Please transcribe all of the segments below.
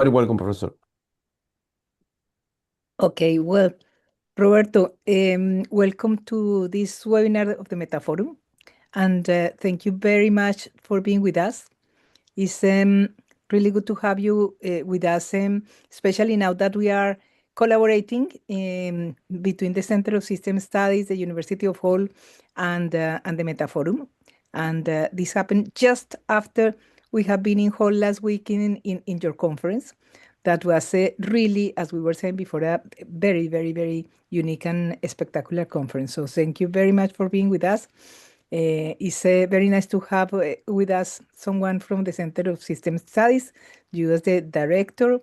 Very welcome, Professor. Okay, well, Roberto, welcome to this webinar of the Metaforum, and thank you very much for being with us. It's really good to have you with us, especially now that we are collaborating between the Center of System Studies, the University of Hull, and the Metaforum. And this happened just after we have been in Hull last week in your conference. That was really, as we were saying before, a very, very, very unique and spectacular conference. So thank you very much for being with us. It's very nice to have with us someone from the Center of System Studies, you as the director,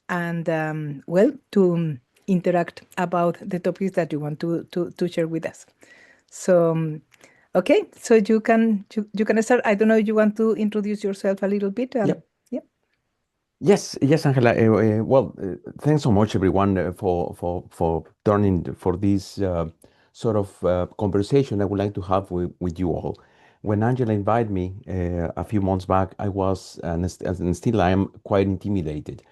and well, to interact about the topics that you want to share with us. So, okay, so you can start. I don't know if you want to introduce yourself a little bit. Yep. Yeah. Yes, Angela. Thanks so much, everyone, for turning for this sort of conversation I would like to have with you all. When Angela invited me a few months back, I was, and still I am, quite intimidated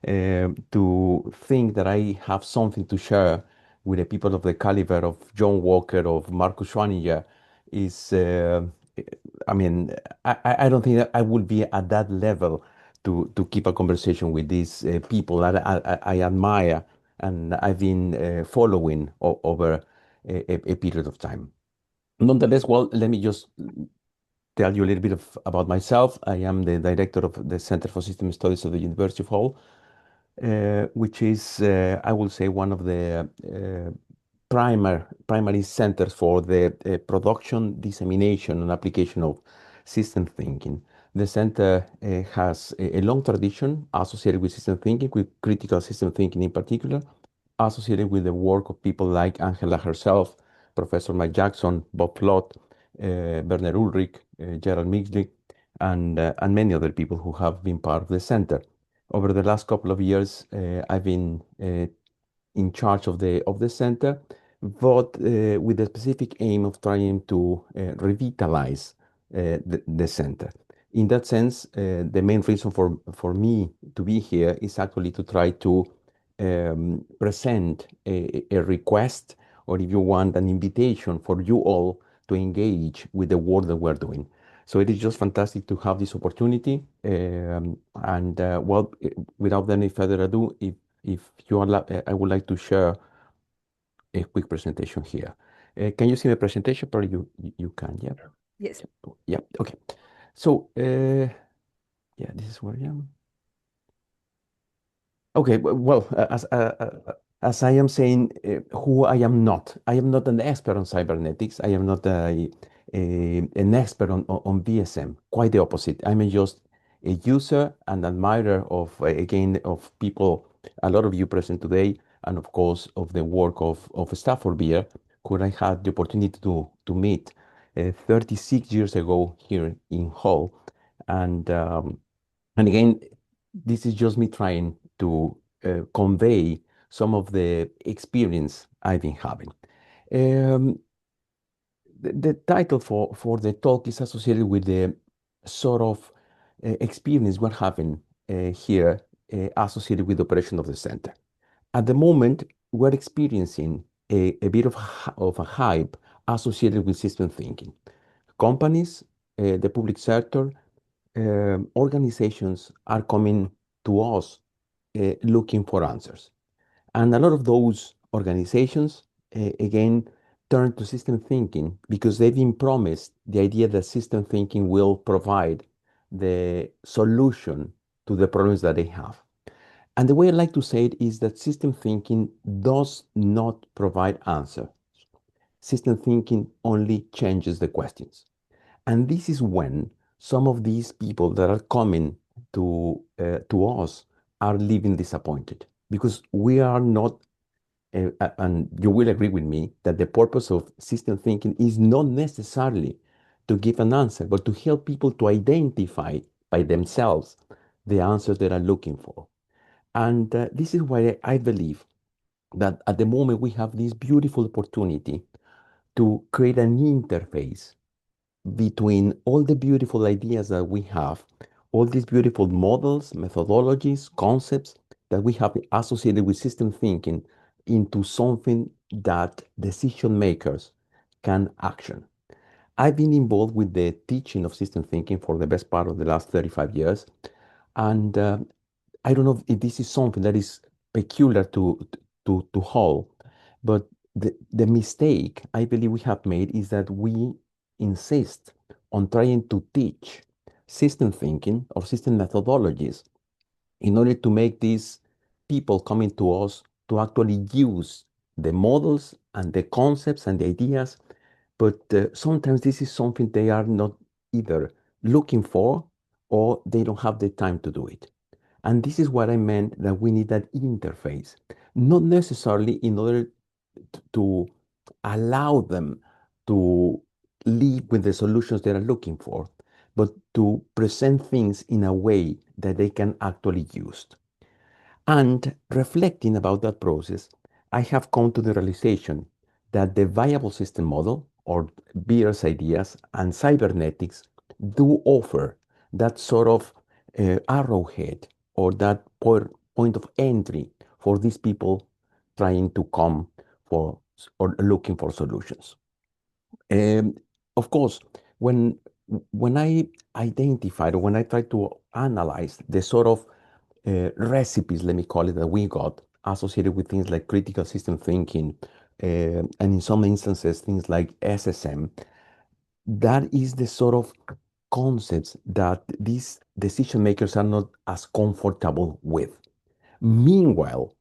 to think that I have something to share with the people of the caliber of John Walker, of Marcus Schwanninger. Is I mean, I don't think that I would be at that level to keep a conversation with these people that I admire and I've been following over a period of time. Nonetheless, well, let me just tell you a little bit about myself. I am the director of the Center for System Studies of the University of Hull, which is, I will say, one of the primary centers for the production, dissemination, and application of system thinking. The center has a long tradition associated with system thinking, with critical system thinking in particular, associated with the work of people like Angela herself, Professor Mike Jackson, Bob Flott, Werner Ulrich, Gerald Mixley, and many other people who have been part of the center. Over the last couple of years, I've been in charge of the center, but with the specific aim of trying to revitalize the center. In that sense, the main reason for me to be here is actually to try to present a request, or if you want, an invitation for you all to engage with the work that we're doing. So it is just fantastic to have this opportunity. Well, without any further ado, if you allow, I would like to share a quick presentation here. Can you see the presentation? Probably you can, yeah? Yes. Yeah, okay. So, yeah, this is where I am. Okay, well, as I am saying, who I am not. I am not an expert on cybernetics. I am not an expert on VSM. Quite the opposite. I'm just a user and admirer of, again, of people, a lot of you present today, and of course, of the work of Stafford Beer, who I had the opportunity to meet 36 years ago here in Hull. And again, this is just me trying to convey some of the experience I've been having. Um, the title for the talk is associated with the sort of experience we're having here associated with the operation of the center. At the moment, we're experiencing a bit of a hype associated with system thinking. Companies, the public sector, organizations are coming to us looking for answers. And a lot of those organizations, again, turn to system thinking because they've been promised the idea that system thinking will provide the solution to the problems that they have. And the way I like to say it is that system thinking does not provide answers. System thinking only changes the questions. And this is when some of these people that are coming to us are leaving disappointed because we are not, and you will agree with me that the purpose of system thinking is not necessarily to give an answer, but to help people to identify by themselves the answers they are looking for. And this is why I believe that at the moment we have this beautiful opportunity to create an interface between all the beautiful ideas that we have all these beautiful models, methodologies, concepts that we have associated with system thinking into something that decision makers can action. I've been involved with the teaching of system thinking for the best part of the last 35 years. And I don't know if this is something that is peculiar to Hall, but the mistake I believe we have made is that we insist on trying to teach system thinking or system methodologies in order to make these people coming to us to actually use the models and the concepts and the ideas. But sometimes this is something they are not either looking for or they don't have the time to do it. And this is what I meant that we need that interface, not necessarily in order to allow them to live with the solutions they are looking for, but to present things in a way that they can actually use. And reflecting about that process, I have come to the realization that the viable system model, or Beer's ideas, and cybernetics do offer that sort of arrowhead or that point of entry for these people trying to come for or looking for solutions. Um, of course, when when I identified or when I tried to analyze the sort of recipes, let me call it, that we got associated with things like critical system thinking, and in some instances, things like SSM. That is the sort of concepts that these decision makers are not as comfortable with. Meanwhile,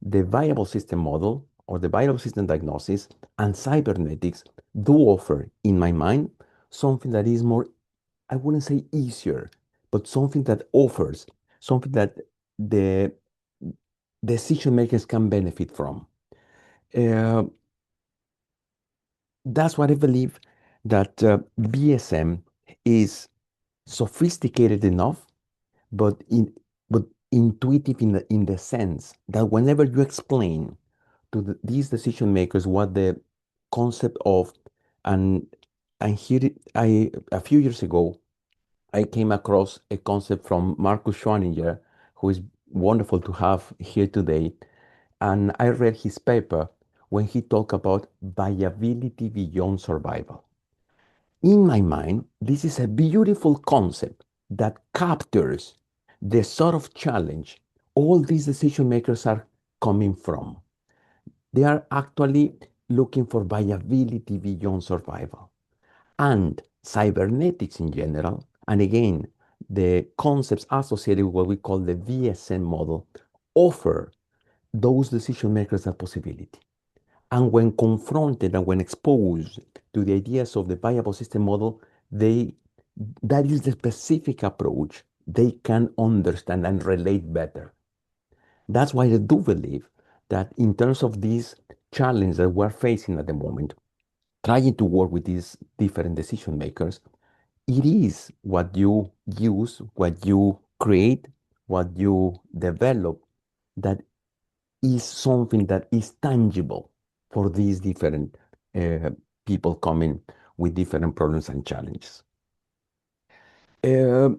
the viable system model or the viable system diagnosis and cybernetics do offer, in my mind, something that is more, I wouldn't say easier, but something that offers something that the decision makers can benefit from. Uh, that's what I believe that BSM is sophisticated enough, but but intuitive in the sense that whenever you explain to these decision makers what the concept of and here I a few years ago I came across a concept from Marcus Schwaninger, who is wonderful to have here today. And I read his paper when he talked about viability beyond survival. In my mind, this is a beautiful concept that captures the sort of challenge all these decision makers are coming from. They are actually looking for viability beyond survival. And cybernetics in general, and again, the concepts associated with what we call the VSM model, offer those decision makers that possibility. And when confronted and when exposed to the ideas of the viable system model, they that is the specific approach they can understand and relate better. That's why I do believe that in terms of these challenges that we're facing at the moment, trying to work with these different decision makers, it is what you use, what you create, what you develop that is something that is tangible for these different uh, people coming with different problems and challenges. Uh,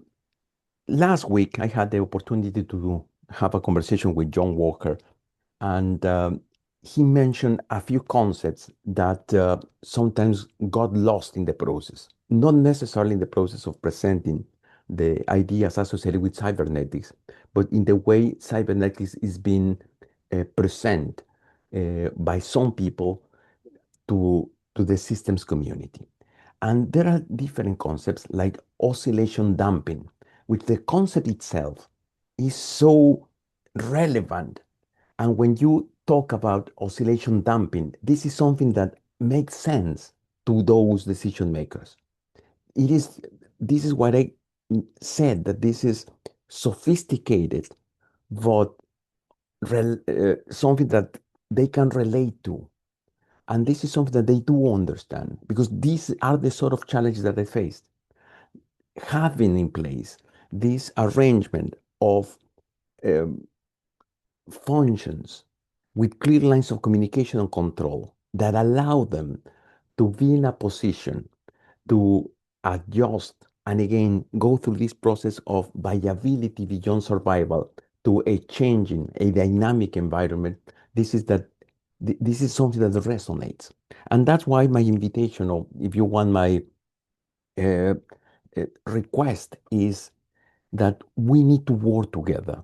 Last week, I had the opportunity to have a conversation with John Walker, and he mentioned a few concepts that sometimes got lost in the process, not necessarily in the process of presenting the ideas associated with cybernetics, but in the way cybernetics is being presented by some people to the systems community. And there are different concepts like oscillation damping, which the concept itself is so relevant. And when you talk about oscillation damping, this is something that makes sense to those decision makers. It is this is what I said that this is sophisticated, but something that they can relate to. And this is something that they do understand because these are the sort of challenges that they faced. Having in place this arrangement of um, functions with clear lines of communication and control that allow them to be in a position to adjust and again go through this process of viability beyond survival to a changing, a dynamic environment, this is that this is something that resonates. And that's why my invitation, or if you want my uh, request, is that we need to work together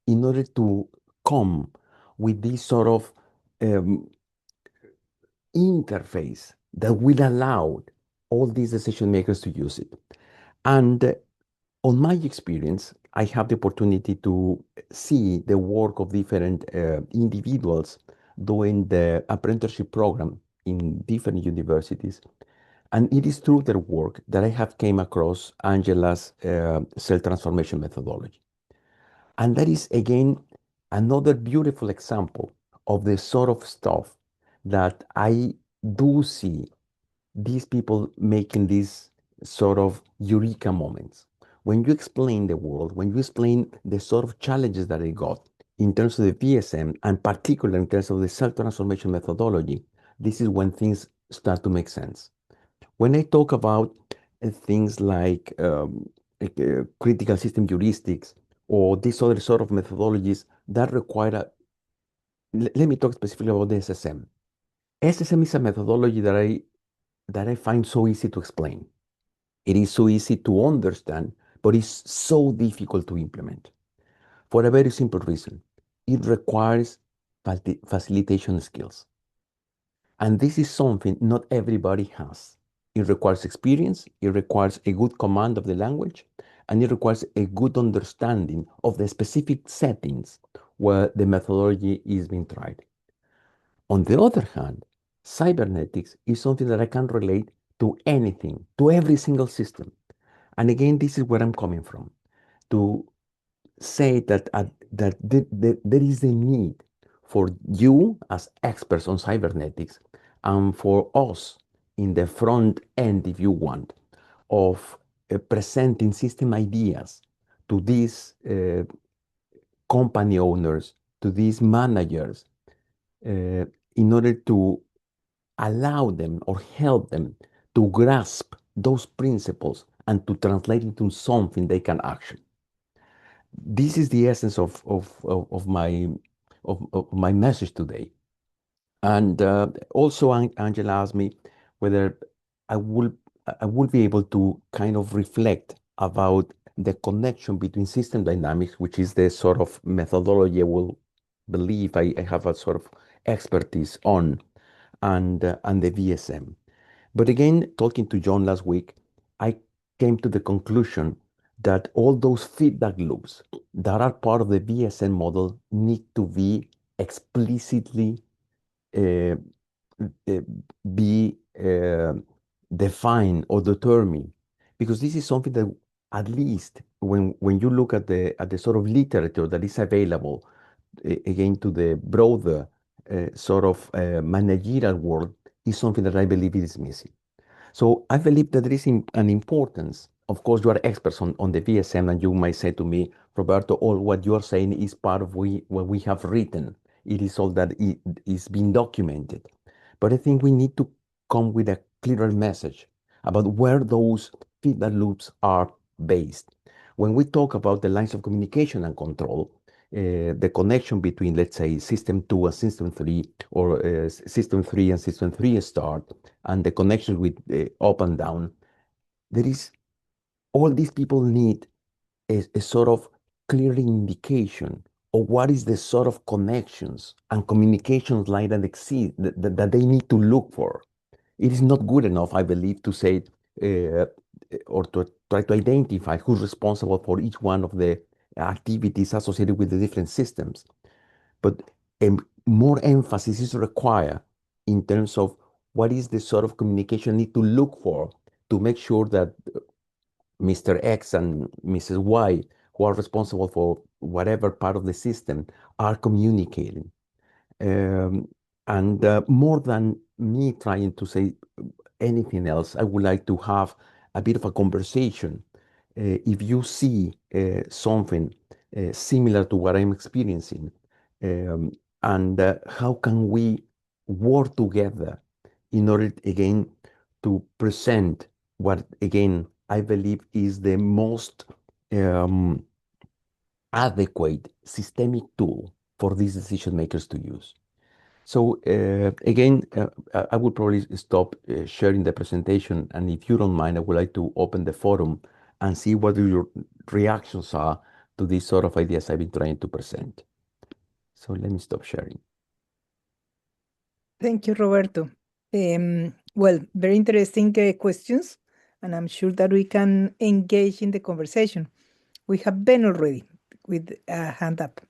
in order to come with this sort of um, interface that will allow all these decision makers to use it. And on my experience, I have the opportunity to see the work of different individuals doing the apprenticeship program in different universities. And it is through their work that I have came across Angela's cell transformation methodology. And that is, again, another beautiful example of the sort of stuff that I do see these people making these sort of eureka moments. When you explain the world, when you explain the sort of challenges that they got in terms of the VSM, and particularly in terms of the self-transformation methodology, this is when things start to make sense. When I talk about things like critical system heuristics or these other sort of methodologies that require, let me talk specifically about the SSM. SSM is a methodology that I find so easy to explain. It is so easy to understand, but it's so difficult to implement for a very simple reason. It requires facilitation skills. And this is something not everybody has. It requires experience, it requires a good command of the language, and it requires a good understanding of the specific settings where the methodology is being tried. On the other hand, cybernetics is something that I can relate to anything, to every single system. And again, this is where I'm coming from to say that there is a need for you as experts on cybernetics and for us in the front end, if you want, of presenting system ideas to these company owners, to these managers, uh, in order to allow them or help them to grasp those principles and to translate into something they can action. This is the essence of my message today. And also, Angela asked me whether I will I will be able to kind of reflect about the connection between system dynamics, which is the sort of methodology I will believe I have a sort of expertise on, and the VSM. But again, talking to John last week, I came to the conclusion that all those feedback loops that are part of the VSM model need to be explicitly uh, uh, be defined or determined, because this is something that, at least when you look at the sort of literature that is available, again, to the broader sort of managerial world, is something that I believe is missing. So I believe that there is an importance. Of course, you are experts on the VSM, and you might say to me, Roberto, all what you are saying is part of what we have written. It is all that is being documented. But I think we need to come with a clearer message about where those feedback loops are based. When we talk about the lines of communication and control, the connection between, let's say, system 2 and system 3, or system 3 and system 3 start, and the connection with up and down, there is, all these people need a sort of clear indication of what is the sort of connections and communications line that exist that they need to look for. It is not good enough, I believe, to say uh, or to try to identify who's responsible for each one of the activities associated with the different systems. But more emphasis is required in terms of what is the sort of communication need to look for to make sure that Mr. X and Mrs. Y, who are responsible for whatever part of the system, are communicating. Um, and more than me trying to say anything else, I would like to have a bit of a conversation. If you see something similar to what I'm experiencing, um, and how can we work together in order, again, to present what, again, I believe, is the most um, adequate systemic tool for these decision makers to use. So again, I would probably stop sharing the presentation, and if you don't mind, I would like to open the forum and see what your reactions are to these sort of ideas I've been trying to present. So let me stop sharing. Thank you, Roberto. Well, very interesting questions, and I'm sure that we can engage in the conversation. We have Ben already with a hand up.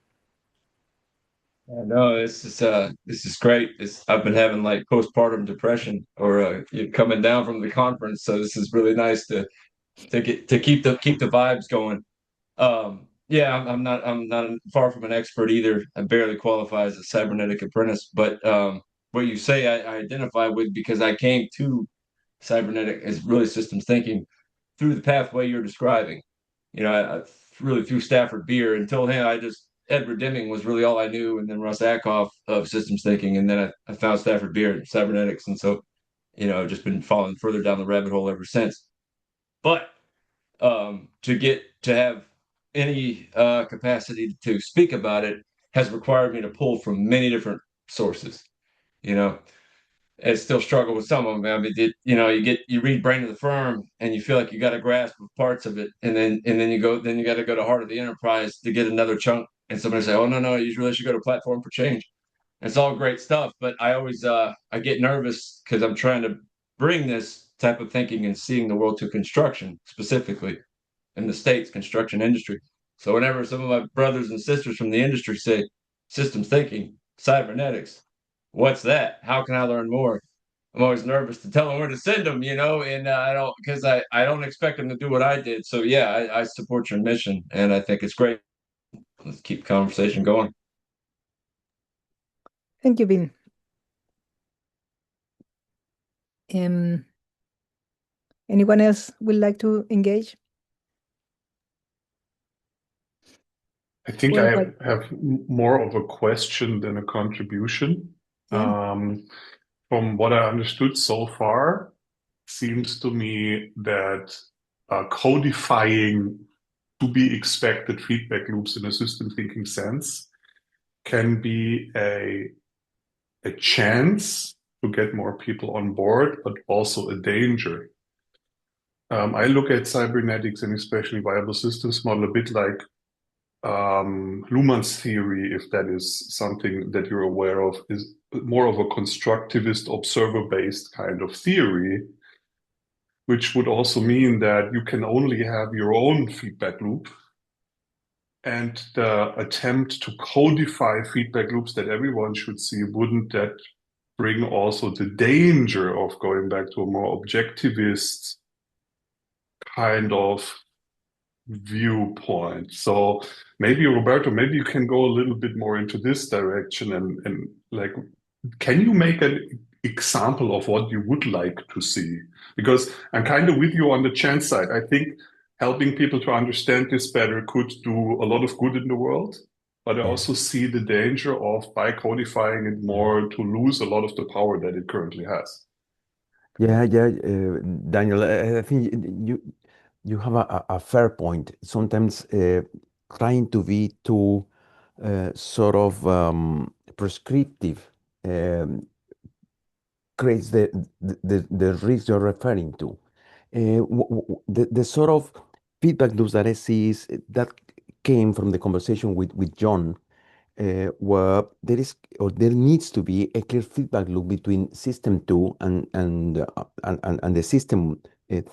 No, this is great. I've been having like postpartum depression or coming down from the conference, so this is really nice to keep the vibes going. Yeah, I'm not far from an expert either. I barely qualify as a cybernetic apprentice, but what you say I identify with because I came to cybernetic as really systems thinking through the pathway you're describing. I really through Stafford Beer. Until him, I just Edward Deming was really all I knew, and then Russ Ackoff of systems thinking, and then I found Stafford Beer and cybernetics, and so I've just been falling further down the rabbit hole ever since. But to get to have any capacity to speak about it has required me to pull from many different sources. You know, and still struggle with some of them. I mean, you read Brain of the Firm and you feel like you got a grasp of parts of it, and then you got to go to Heart of the Enterprise to get another chunk. And somebody say, "Oh no, you really should go to Platform for Change." And it's all great stuff, but I always I get nervous because I'm trying to bring this type of thinking and seeing the world to construction specifically in the States construction industry. So whenever some of my brothers and sisters from the industry say systems thinking, cybernetics, what's that? How can I learn more? I'm always nervous to tell them where to send them, and I don't because I don't expect them to do what I did. So yeah, I support your mission, and I think it's great. Let's keep the conversation going. Thank you, Ben. Um, Anyone else would like to engage? I think Well, I have more of a question than a contribution. yeah. From what I understood so far, seems to me that codifying to be expected feedback loops in a system thinking sense can be a chance to get more people on board, but also a danger. I look at cybernetics and especially viable systems model a bit like Luhmann's theory, if that is something that you're aware of, is more of a constructivist, observer-based kind of theory, which would also mean that you can only have your own feedback loop. And the attempt to codify feedback loops that everyone should see, wouldn't that bring also the danger of going back to a more objectivist kind of viewpoint? So maybe Roberto, maybe you can go a little bit more into this direction and like, can you make an example of what you would like to see? Because I'm kind of with you on the chance side. I think helping people to understand this better could do a lot of good in the world. But I Yeah. also see the danger of by codifying it more to lose a lot of the power that it currently has. Daniel, I think you have a fair point. Sometimes trying to be too sort of prescriptive um, creates the risk you're referring to. The sort of feedback loops that I see is that came from the conversation with John, where there is or there needs to be a clear feedback loop between system two and the system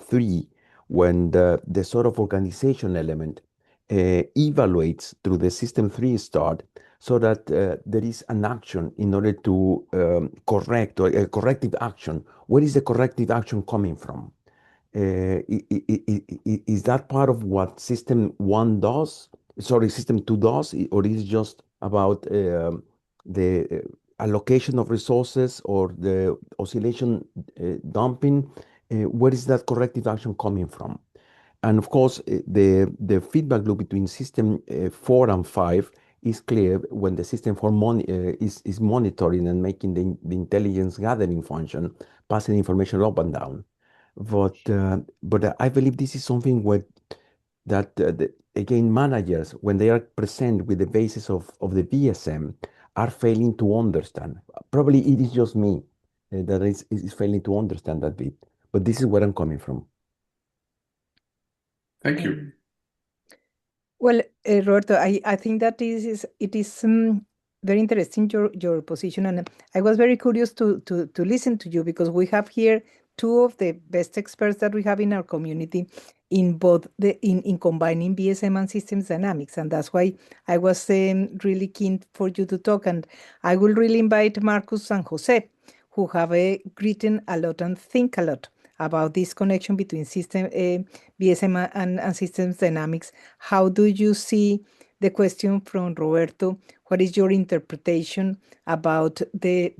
three when the sort of organization element evaluates through the system three start so that there is an action in order to correct or a corrective action. Where is the corrective action coming from? Is that part of what system one does? Sorry, system two does, or is it just about the allocation of resources or the oscillation dumping? Where is that corrective action coming from? And of course, the feedback loop between system four and five is clear when the system four is monitoring and making the intelligence gathering function, passing information up and down. But I believe this is something that again, managers, when they are present with the basis of the BSM, are failing to understand. Probably it is just me that is failing to understand that bit. But this is where I'm coming from. Thank you. Well, Roberto, I think that it is very interesting your position, and I was very curious to listen to you, because we have here two of the best experts that we have in our community in both in combining BSM and systems dynamics, and that's why I was really keen for you to talk. And I will really invite Marcus and Jose, who have written a lot and think a lot about this connection between BSM and systems dynamics. How do you see the question from Roberto? What is your interpretation about the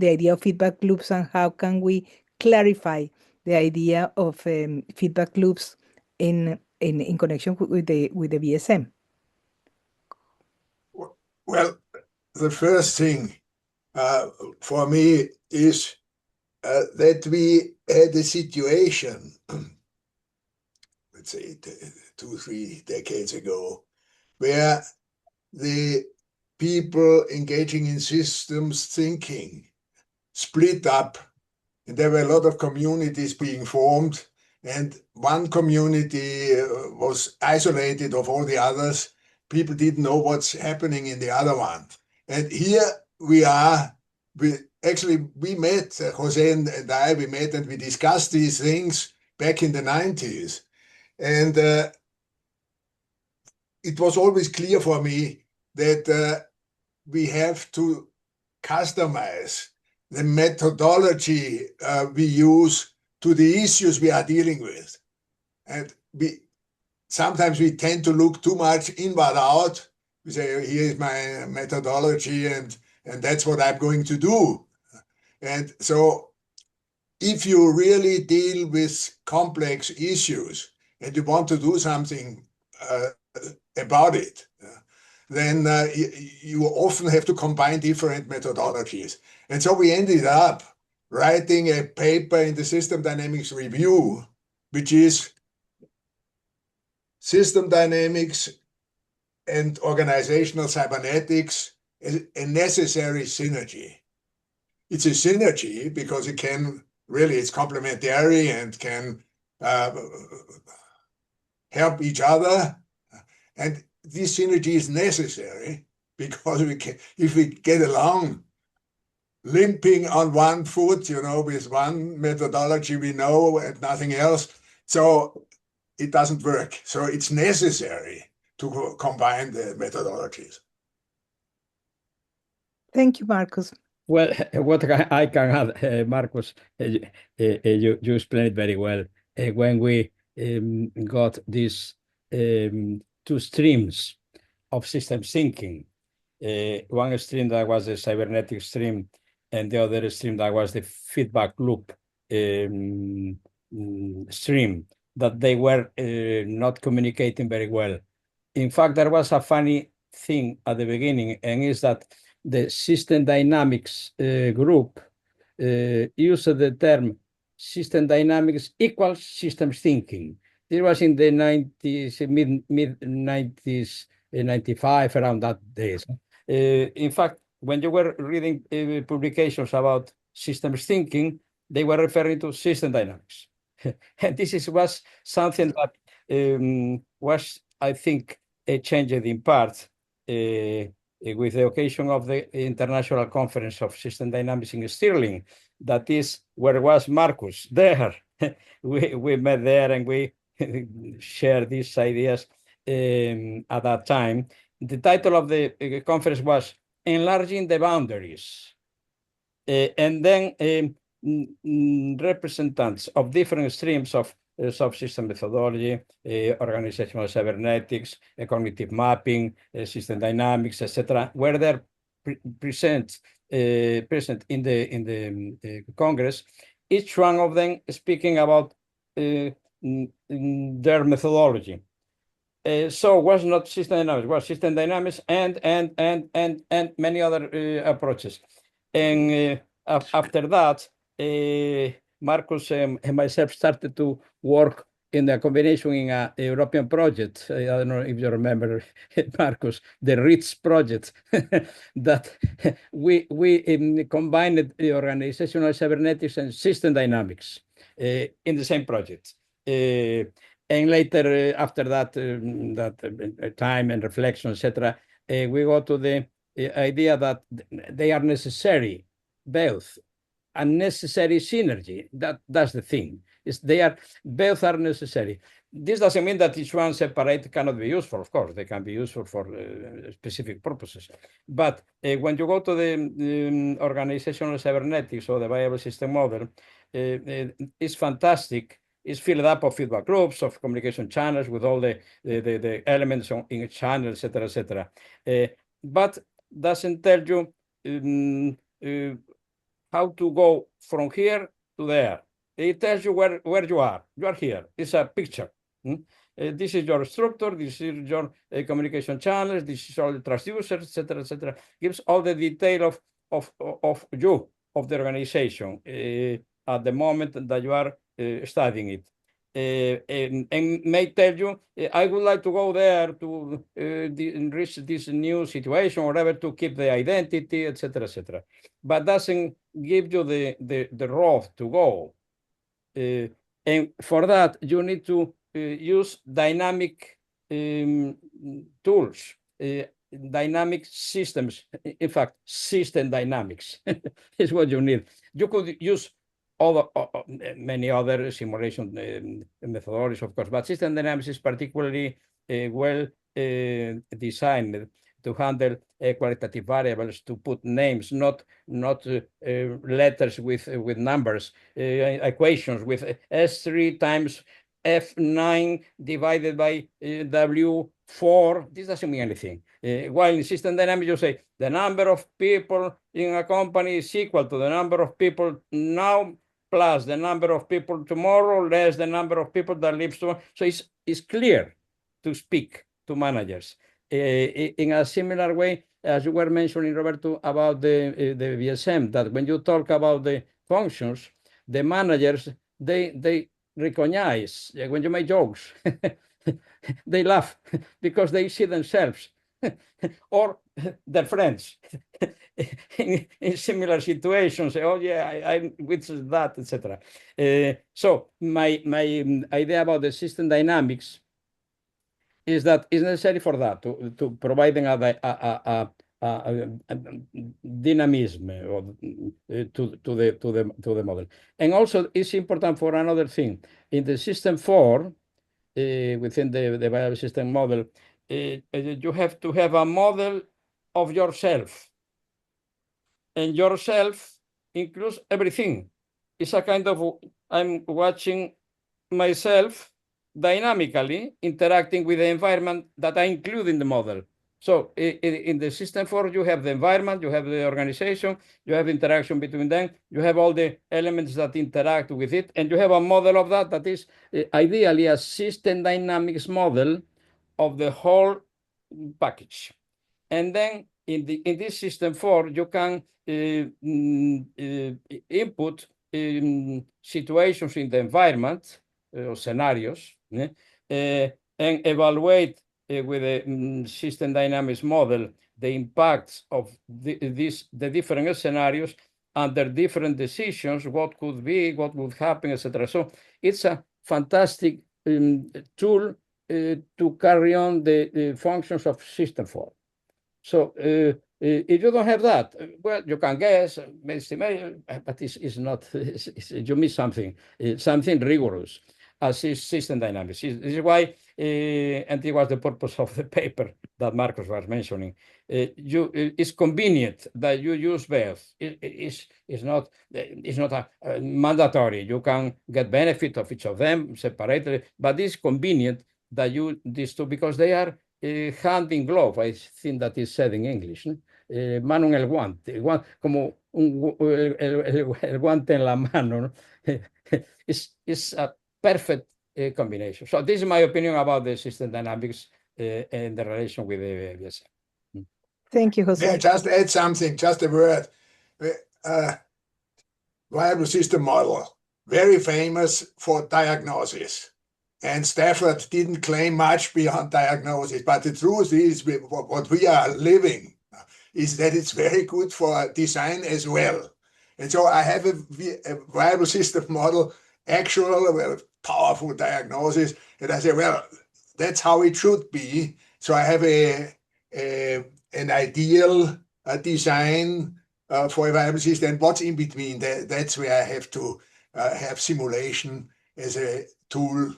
idea of feedback loops, and how can we clarify the idea of feedback loops in connection with the BSM? Well, the first thing for me is that we had a situation, let's say 2-3 decades ago, where the people engaging in systems thinking split up, and there were a lot of communities being formed, and one community was isolated of all the others. People didn't know what's happening in the other one. And here we are. We met, Jose and I, we met and we discussed these things back in the 90s. And it was always clear for me that we have to customize the methodology we use to the issues we are dealing with. And sometimes we tend to look too much inward out. We say, here is my methodology, and that's what I'm going to do. And so if you really deal with complex issues and you want to do something about it, then you often have to combine different methodologies. And so we ended up writing a paper in the System Dynamics Review, which is System Dynamics and Organizational Cybernetics, a necessary synergy. It's a synergy because it's complementary and can help each other. And this synergy is necessary because if we get along limping on one foot, with one methodology we know and nothing else, so it doesn't work. So it's necessary to combine the methodologies. Thank you, Marcus. Well, what I can add, Marcus, you explained it very well. When we got these two streams of system thinking, one stream that was the cybernetic stream, and the other stream that was the feedback loop stream, that they were not communicating very well. In fact, there was a funny thing at the beginning, and is that the system dynamics group used the term system dynamics equals systems thinking. This was in the 90s, mid 90s, 95, around that days. In fact, when you were reading publications about systems thinking, they were referring to system dynamics. And this was something that was, I think, changed in part with the occasion of the International Conference of System Dynamics in Stirling. That is where was Marcus there. we met there and we shared these ideas at that time. The title of the conference was Enlarging the Boundaries. And then representatives of different streams of subsystem methodology, organizational cybernetics, cognitive mapping, system dynamics, etc., were there present in the Congress, each one of them speaking about their methodology. So it was not system dynamics, it was system dynamics and many other approaches. And after that, Marcus and myself started to work in the combination in a European project. I don't know if you remember, Marcus, the RITS project, that we combined the organizational cybernetics and system dynamics in the same project. And later, after that, time and reflection, etc., we go to the idea that they are necessary, both, a necessary synergy. That's the thing. Both are necessary. This doesn't mean that each one separate cannot be useful. Of course, they can be useful for specific purposes. But when you go to the organizational cybernetics or the viable system model, it's fantastic. It's filled up of feedback groups, of communication channels with all the elements in a channel, etc., etc. But doesn't tell you how to go from here to there. It tells you where you are. You are here. It's a picture. This is your structure. This is your communication channels. This is all the transducers, etc., etc. Gives all the detail of you, of the organization at the moment that you are studying it. And may tell you, I would like to go there to reach this new situation, or whatever, to keep the identity, etc., etc. But doesn't give you the road to go. And for that, you need to use dynamic tools, dynamic systems. In fact, system dynamics is what you need. You could use many other simulation methodologies, of course, but system dynamics is particularly well designed to handle qualitative variables, to put names, not letters with numbers, equations with S3 times F9 divided by W4. This doesn't mean anything. While in system dynamics, you say the number of people in a company is equal to the number of people now plus the number of people tomorrow less the number of people that lives tomorrow. So it's clear to speak to managers. In a similar way, as you were mentioning, Roberto, about the VSM, that when you talk about the functions, the managers, they recognize when you make jokes, they laugh because they see themselves or their friends in similar situations. Say, oh yeah, I'm with that, etc. So my idea about the system dynamics is that it's necessary for that to providing a dynamism to the model. And also it's important for another thing. In the system 4, within the viable system model, you have to have a model of yourself. And yourself includes everything. It's a kind of, I'm watching myself dynamically interacting with the environment that I include in the model. So in the system 4, you have the environment, you have the organization, you have interaction between them, you have all the elements that interact with it, and you have a model of that is ideally a system dynamics model of the whole package. And then in this system 4, you can input situations in the environment or scenarios, and evaluate with a system dynamics model the impacts of the different scenarios under different decisions, what could be, what would happen, etc. So it's a fantastic tool to carry on the functions of system 4. So if you don't have that, well, you can guess, estimate, but it's not, you miss something rigorous as is system dynamics. This is why, and it was the purpose of the paper that Marcus was mentioning, it's convenient that you use both. It's not mandatory. You can get benefit of each of them separately, but it's convenient that you these two, because they are hand in glove, I think that is said in English. Mano en el guante, como el guante en la mano. ¿No? It's a perfect combination. So this is my opinion about the system dynamics and the relation with the VSM. Thank you, Jose. Yeah, just add something, just a word. Viable system model. very famous for diagnosis. And Stafford didn't claim much beyond diagnosis. But the truth is, what we are living is that it's very good for design as well. And so I have a viable system model, actual, powerful diagnosis. And I say, well, that's how it should be. So I have an ideal design for a viable system. And what's in between, that's where I have to have simulation as a tool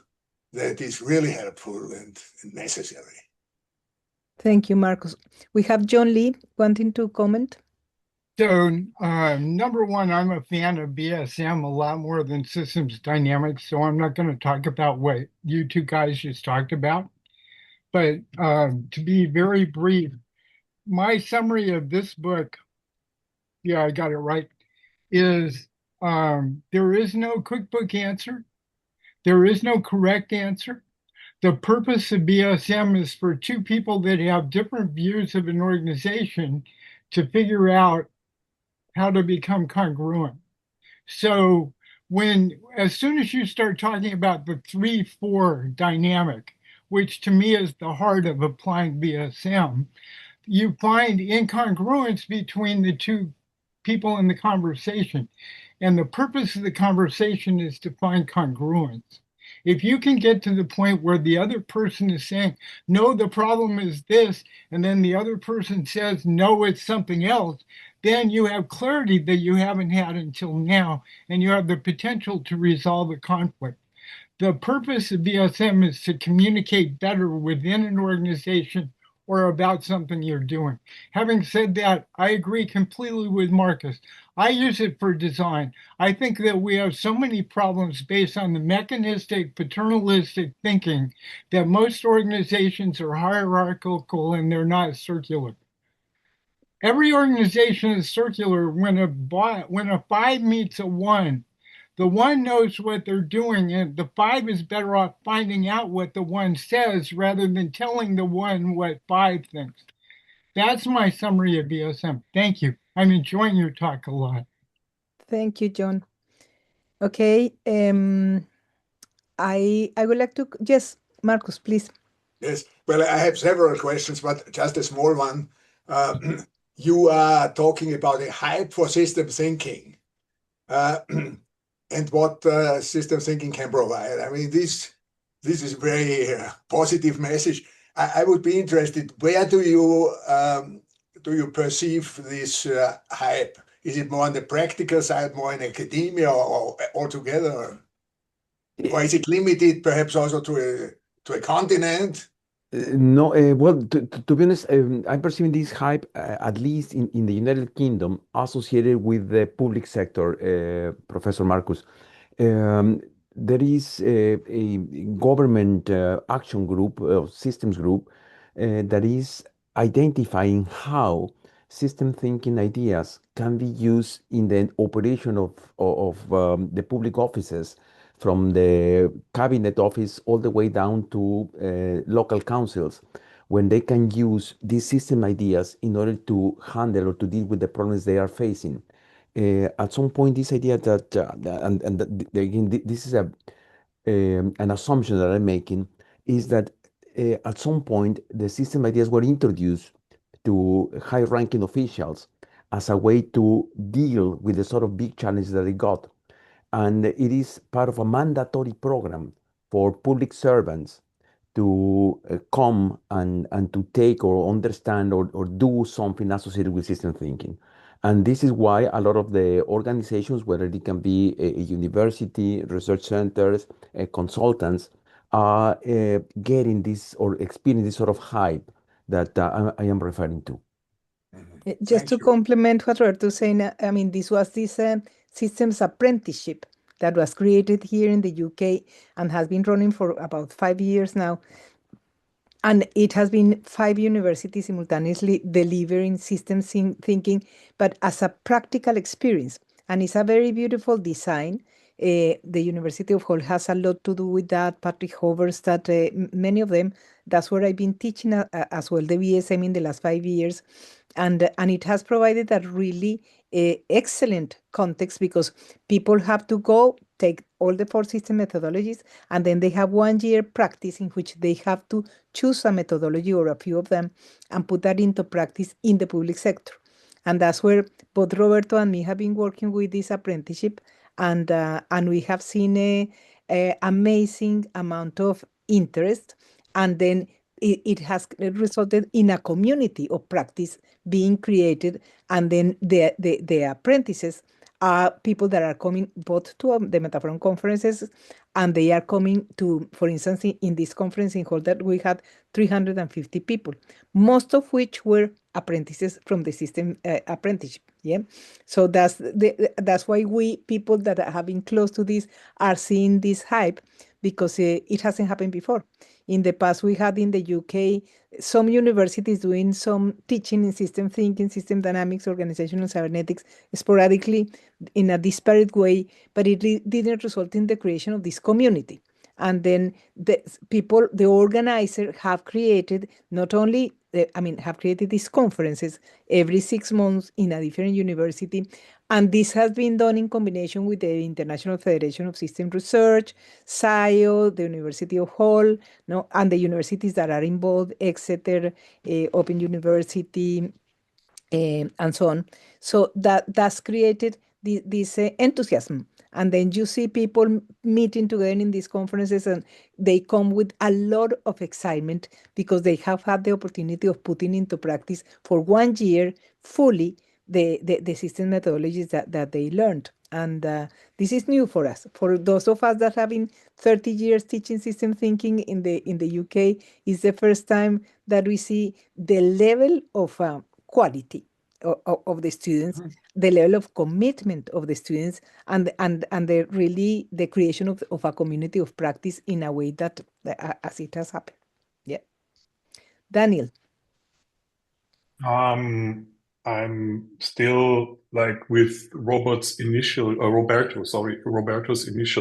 that is really helpful and necessary. Thank you, Marcus. We have John Lee wanting to comment. So, number one, I'm a fan of BSM a lot more than systems dynamics, so I'm not going to talk about what you two guys just talked about. But to be very brief, my summary of this book, yeah, I got it right, is there is no cookbook answer. There is no correct answer. The purpose of BSM is for two people that have different views of an organization to figure out how to become congruent. So as soon as you start talking about the 3-4 dynamic, which to me is the heart of applying BSM, you find incongruence between the two people in the conversation. And the purpose of the conversation is to find congruence. If you can get to the point where the other person is saying, no, the problem is this, and then the other person says, no, it's something else, then you have clarity that you haven't had until now, and you have the potential to resolve a conflict. The purpose of BSM is to communicate better within an organization or about something you're doing. Having said that, I agree completely with Marcus. I use it for design. I think that we have so many problems based on the mechanistic, paternalistic thinking that most organizations are hierarchical and they're not circular. Every organization is circular when a 5 meets a 1. The 1 knows what they're doing, and the 5 is better off finding out what the 1 says rather than telling the 1 what 5 thinks. That's my summary of BSM. Thank you. I'm enjoying your talk a lot. Thank you, John. Okay, I would like to, yes, Marcus, please. Yes, well, I have several questions, but just a small one. You are talking about a hype for system thinking. And what system thinking can provide. I mean, this is a very positive message. I would be interested, where do you perceive this hype? Is it more on the practical side, more in academia, or altogether? Or is it limited perhaps also to a continent? No, well, to be honest, I'm perceiving this hype, at least in the United Kingdom, associated with the public sector, Professor Marcus. There is a government action group, systems group, that is identifying how system thinking ideas can be used in the operation of the public offices, from the cabinet office all the way down to local councils, when they can use these system ideas in order to handle or to deal with the problems they are facing. At some point, this idea that, again, this is an assumption that I'm making, is that at some point the system ideas were introduced to high-ranking officials as a way to deal with the sort of big challenges that they got. And it is part of a mandatory program for public servants to come and to take or understand or do something associated with system thinking. And this is why a lot of the organizations, whether it can be a university, research centers, consultants, are getting this or experiencing this sort of hype that I am referring to. Just to complement what Roberto is saying, I mean, this was this systems apprenticeship that was created here in the UK and has been running for about 5 years now. And it has been 5 universities simultaneously delivering systems thinking, but as a practical experience. And it's a very beautiful design. The University of Hull has a lot to do with that. Patrick Hoverstadt, many of them. That's where I've been teaching as well, the BSM in the last 5 years. And it has provided a really excellent context, because people have to go take all the 4 system methodologies, and then they have 1 year practice in which they have to choose a methodology or a few of them and put that into practice in the public sector. And that's where both Roberto and me have been working with this apprenticeship, and we have seen a amazing amount of interest, and then it has resulted in a community of practice being created, and then the apprentices are people that are coming both to the Metaforum conferences, and they are coming to, for instance, in this conference in Hull that we had 350 people, most of which were apprentices from the system apprenticeship. Yeah, so that's why we people that have been close to this are seeing this hype, because it hasn't happened before. In the past, we had in the UK some universities doing some teaching in system thinking, system dynamics, organizational cybernetics, sporadically in a disparate way, but it didn't result in the creation of this community. And then the organizer have created not only, have created these conferences every 6 months in a different university. And this has been done in combination with the International Federation of System Research, SCIO, the University of Hull, no, and the universities that are involved, Exeter, Open University, and so on. So that's created this enthusiasm. And then you see people meeting together in these conferences, and they come with a lot of excitement because they have had the opportunity of putting into practice for 1 year fully the system methodologies that they learned. And this is new for us. For those of us that have been 30 years teaching system thinking in the UK, is the first time that we see the level of quality of the students, the level of commitment of the students, and the creation of a community of practice in a way that as it has happened. Yeah. Daniel. I'm still like with Roberto's initial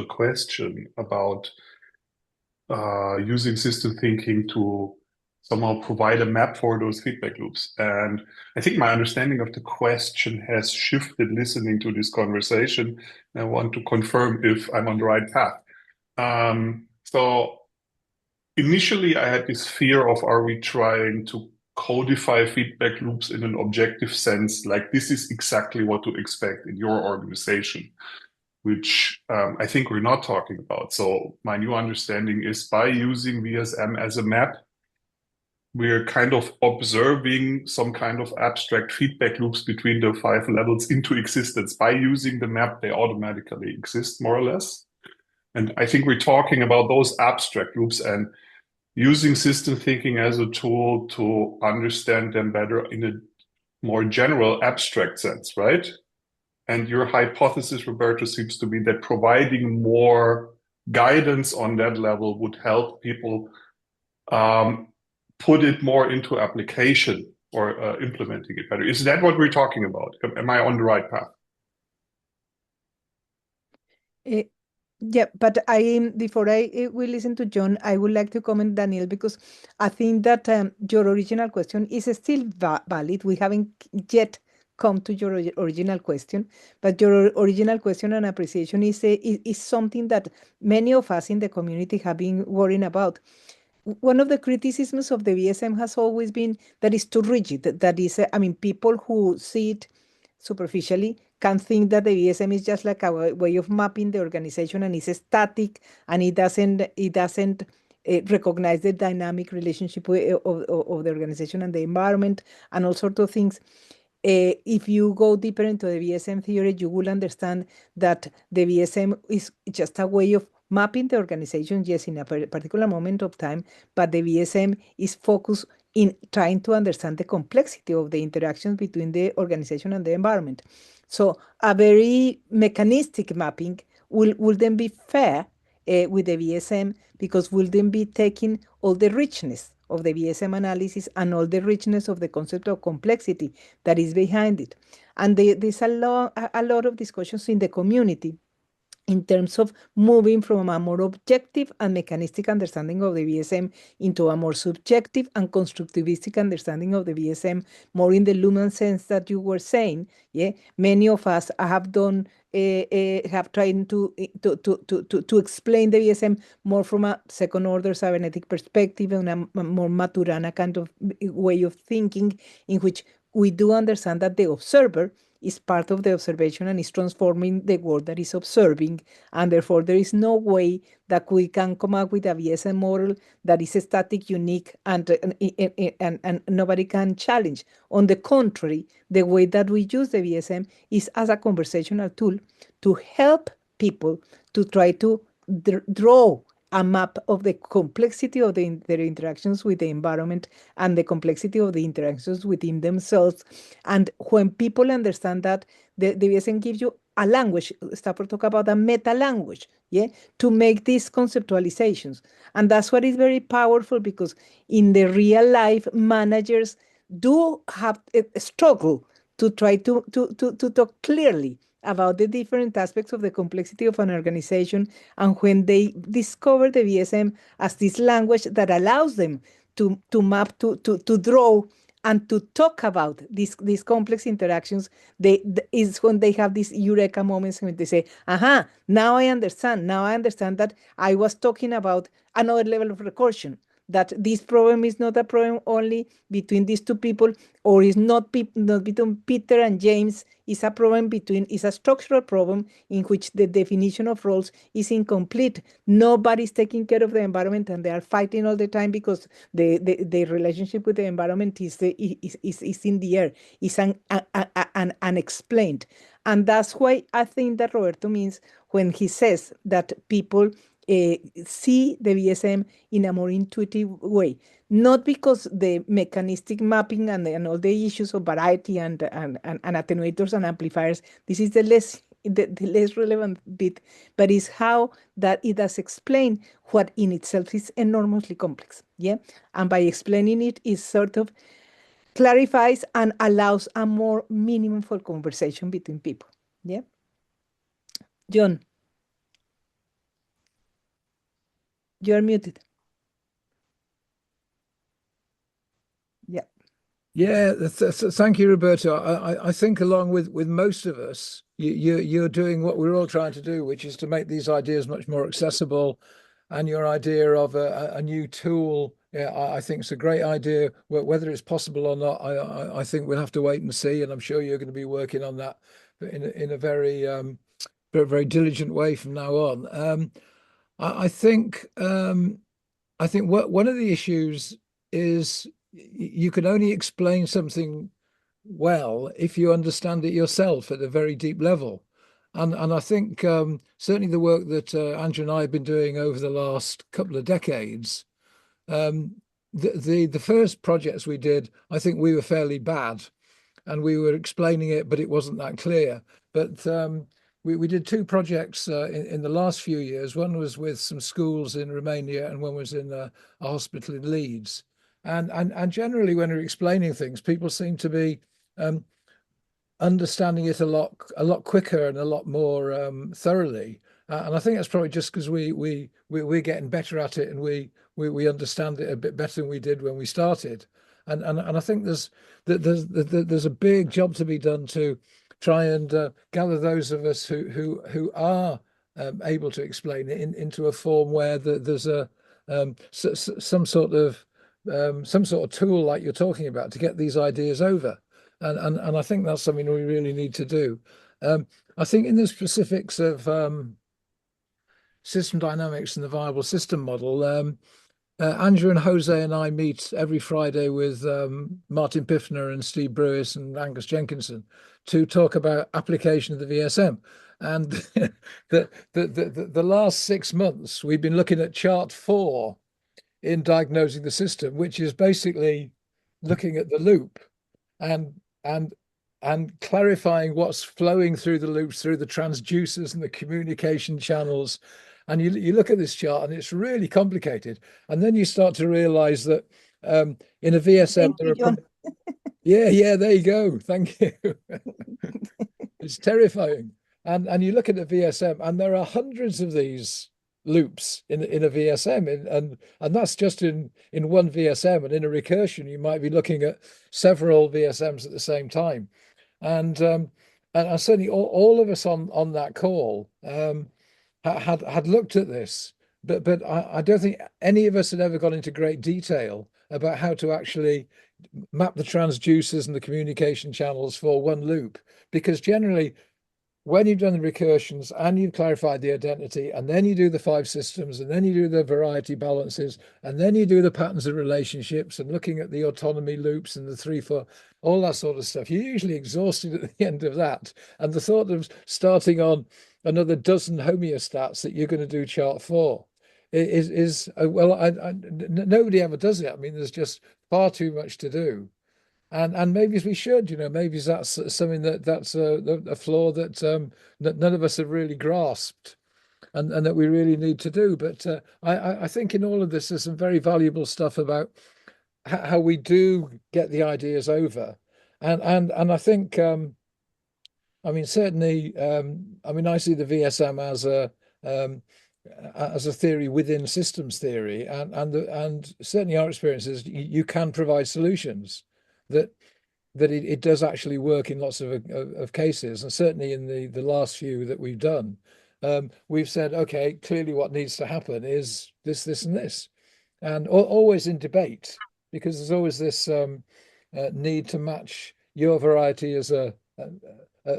question about using system thinking to somehow provide a map for those feedback loops. And I think my understanding of the question has shifted listening to this conversation. I want to confirm if I'm on the right path. So initially I had this fear of, are we trying to codify feedback loops in an objective sense, like this is exactly what to expect in your organization, which I think we're not talking about. So my new understanding is by using VSM as a map, we're kind of observing some kind of abstract feedback loops between the 5 levels into existence. By using the map, they automatically exist more or less. And I think we're talking about those abstract loops and using system thinking as a tool to understand them better in a more general abstract sense, right? And your hypothesis, Roberto, seems to be that providing more guidance on that level would help people put it more into application or implementing it better. Is that what we're talking about? Am I on the right path? Yeah, but before we listen to John, I would like to comment, Daniel, because I think that your original question is still valid. We haven't yet come to your original question, but your original question and appreciation is something that many of us in the community have been worrying about. One of the criticisms of the VSM has always been that it's too rigid. That is, people who see it superficially can think that the VSM is just like a way of mapping the organization, and it's static, and it doesn't recognize the dynamic relationship of the organization and the environment and all sorts of things. If you go deeper into the VSM theory, you will understand that the VSM is just a way of mapping the organization, yes, in a particular moment of time, but the VSM is focused in trying to understand the complexity of the interactions between the organization and the environment. So a very mechanistic mapping will then be fair with the VSM, because we'll then be taking all the richness of the VSM analysis and all the richness of the concept of complexity that is behind it. And there's a lot of discussions in the community in terms of moving from a more objective and mechanistic understanding of the VSM into a more subjective and constructivistic understanding of the VSM, more in the Luhmann sense that you were saying. Yeah, many of us have done have tried to explain the VSM more from a second order cybernetic perspective and a more Maturana kind of way of thinking, in which we do understand that the observer is part of the observation and is transforming the world that is observing. And therefore, there is no way that we can come up with a VSM model that is static, unique, and nobody can challenge. On the contrary, the way that we use the VSM is as a conversational tool to help people to try to draw a map of the complexity of their interactions with the environment and the complexity of the interactions within themselves. And when people understand that, the VSM gives you a language. Stafford talk about a meta language, yeah, to make these conceptualizations. And that's what is very powerful, because in the real life, managers do have a struggle to try to talk clearly about the different aspects of the complexity of an organization. And when they discover the VSM as this language that allows them to map, to draw, and to talk about these complex interactions, is when they have these eureka moments when they say, aha, now I understand. Now I understand that I was talking about another level of recursion, that this problem is not a problem only between these two people, or is not between Peter and James. It's a problem it's a structural problem in which the definition of roles is incomplete. Nobody's taking care of the environment, and they are fighting all the time because the relationship with the environment is in the air, is unexplained. And that's why I think that Roberto means when he says that people see the VSM in a more intuitive way, not because the mechanistic mapping and all the issues of variety and attenuators and amplifiers, this is the less relevant bit, but is how that it does explain what in itself is enormously complex. Yeah, and by explaining it, it sort of clarifies and allows a more meaningful conversation between people. Yeah, John. You're muted. Yeah. Yeah, thank you, Roberto. I think along with most of us, you're doing what we're all trying to do, which is to make these ideas much more accessible. And your idea of a new tool, yeah, I think it's a great idea. Whether it's possible or not, I think we'll have to wait and see. And I'm sure you're going to be working on that in a very very diligent way from now on. I think one of the issues is you can only explain something well if you understand it yourself at a very deep level. And I think certainly the work that Andrew and I have been doing over the last couple of decades, the first projects we did, I think we were fairly bad, and we were explaining it, but it wasn't that clear. But we did two projects in the last few years. One was with some schools in Romania, and one was in a hospital in Leeds. And generally, when we're explaining things, people seem to be understanding it a lot quicker and a lot more thoroughly. And I think that's probably just because we're getting better at it, and we understand it a bit better than we did when we started. And I think there's a big job to be done to try and gather those of us who are able to explain it into a form where there's some sort of tool like you're talking about to get these ideas over. And I think that's something we really need to do. I think in the specifics of system dynamics and the viable system model, Andrew and Jose and I meet every Friday with Martin Piffner and Steve Brewis and Angus Jenkinson to talk about application of the VSM. And the last 6 months, we've been looking at chart 4 in diagnosing the system, which is basically looking at the loop and clarifying what's flowing through the loops, through the transducers and the communication channels. And you look at this chart, and it's really complicated. And then you start to realize that in a VSM, yeah, there you go. Thank you. It's terrifying. And you look at a VSM, and there are hundreds of these loops in a VSM, and that's just in one VSM. And in a recursion, you might be looking at several VSMs at the same time. And certainly all of us on that call had looked at this, but I don't think any of us had ever gone into great detail about how to actually map the transducers and the communication channels for one loop, because generally, when you've done the recursions and you've clarified the identity, and then you do the 5 systems, and then you do the variety balances, and then you do the patterns of relationships and looking at the autonomy loops and the 3, 4, all that sort of stuff, you're usually exhausted at the end of that. And the thought of starting on another dozen homeostats that you're going to do chart for is well, nobody ever does it. I mean, there's just far too much to do. And maybe we should, maybe that's something that's a flaw that none of us have really grasped, and that we really need to do. But I think in all of this, there's some very valuable stuff about how we do get the ideas over, and I think, I mean, certainly, I mean, I see the VSM as a theory within systems theory, and certainly our experience is you can provide solutions that it does actually work in lots of cases. And certainly in the last few that we've done, we've said, okay, clearly what needs to happen is this, and this, and always in debate, because there's always this need to match your variety as a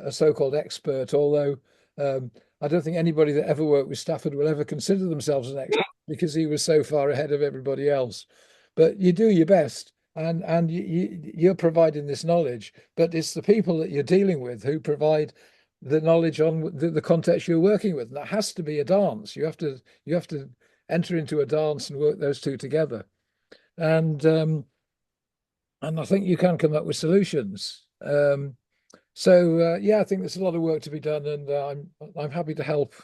so-called expert, although I don't think anybody that ever worked with Stafford will ever consider themselves an expert because he was so far ahead of everybody else. But you do your best. And you're providing this knowledge, but it's the people that you're dealing with who provide the knowledge on the context you're working with. And that has to be a dance. You have to enter into a dance and work those two together. And I think you can come up with solutions. So yeah, I think there's a lot of work to be done, and I'm happy to help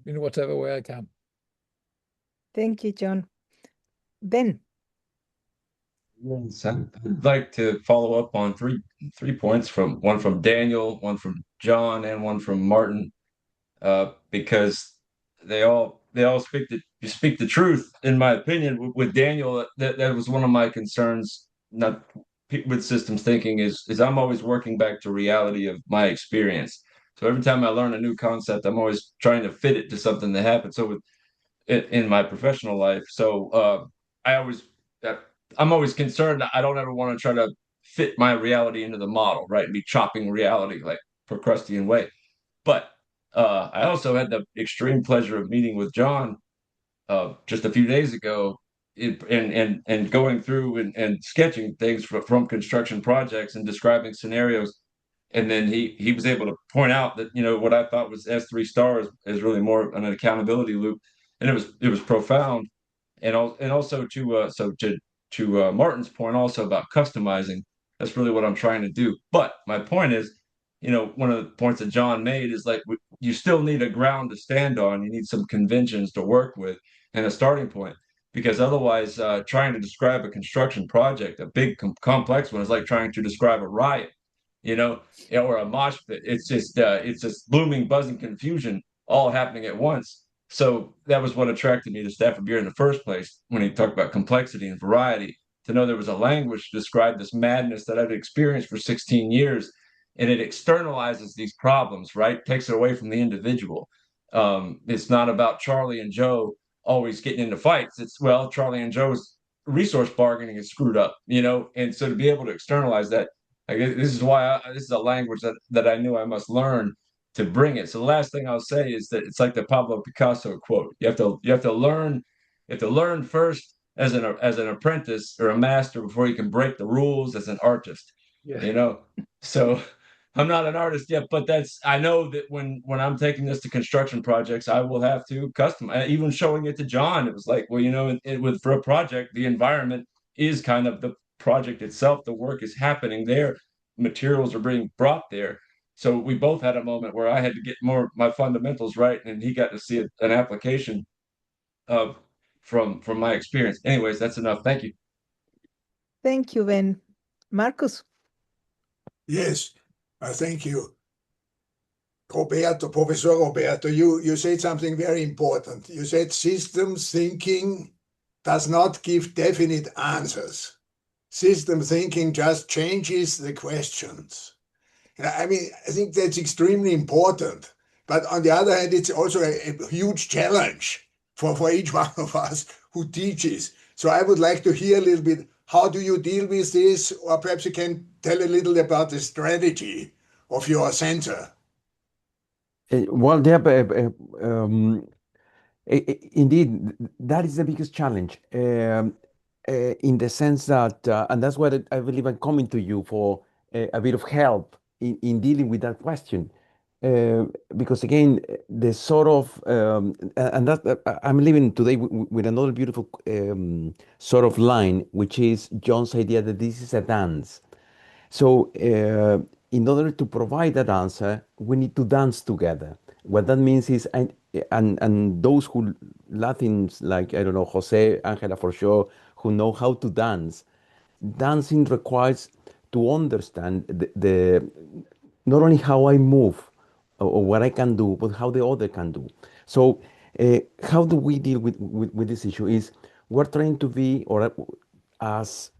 in whatever way I can. Thank you, John. Ben. Yes, I'd like to follow up on three points, one from Daniel, one from John, and one from Martin, because they all speak the truth. In my opinion, with Daniel, that was one of my concerns. Not with systems thinking is I'm always working back to reality of my experience. So every time I learn a new concept, I'm always trying to fit it to something that happened. So in my professional life, so I always. I'm always concerned that I don't ever want to try to fit my reality into the model, right? And be chopping reality like Procrustean way. But I also had the extreme pleasure of meeting with John just a few days ago, and going through and sketching things from construction projects and describing scenarios. And then he was able to point out that what I thought was S3 stars is really more an accountability loop, and it was profound. And also to Martin's point also about customizing, that's really what I'm trying to do. But my point is, one of the points that John made is like you still need a ground to stand on. You need some conventions to work with and a starting point, because otherwise, trying to describe a construction project, a big complex one, is like trying to describe a riot, or a mosh pit. It's just booming, buzzing confusion all happening at once. So that was what attracted me to Stafford Beer in the first place, when he talked about complexity and variety, to know there was a language to describe this madness that I've experienced for 16 years. And it externalizes these problems, right? Takes it away from the individual. It's not about Charlie and Joe always getting into fights. It's, well, Charlie and Joe's resource bargaining is screwed up, And so to be able to externalize that, I guess this is why this is a language that I knew I must learn to bring it. So the last thing I'll say is that it's like the Pablo Picasso quote: you have to learn first as an apprentice or a master before you can break the rules as an artist. Yeah. So I'm not an artist yet, but I know that when I'm taking this to construction projects, I will have to customize. Even showing it to John, it was like, well, for a project, the environment is kind of the project itself. The work is happening there, materials are being brought there. So we both had a moment where I had to get more my fundamentals right, and he got to see an application of from my experience. Anyways, that's enough. Thank you. Thank you, Ben. Marcus. Yes, thank you. Professor Roberto, you said something very important. You said systems thinking does not give definite answers. System thinking just changes the questions. I mean, I think that's extremely important. But on the other hand, it's also a huge challenge for each one of us who teaches. So I would like to hear a little bit, how do you deal with this? Or perhaps you can tell a little about the strategy of your center. Well, yeah, indeed, that is the biggest challenge, in the sense that, and that's what I believe I'm coming to you for a bit of help in dealing with that question. Because again, the sort of, and that I'm leaving today with another beautiful sort of line, which is John's idea that this is a dance. So, in order to provide that answer, we need to dance together. What that means is, and those who Latins like, I don't know, Jose, Angela for sure, who know how to dance, dancing requires to understand the not only how I move or what I can do, but how the other can do. So, how do we deal with this issue? Is we're trying to be or as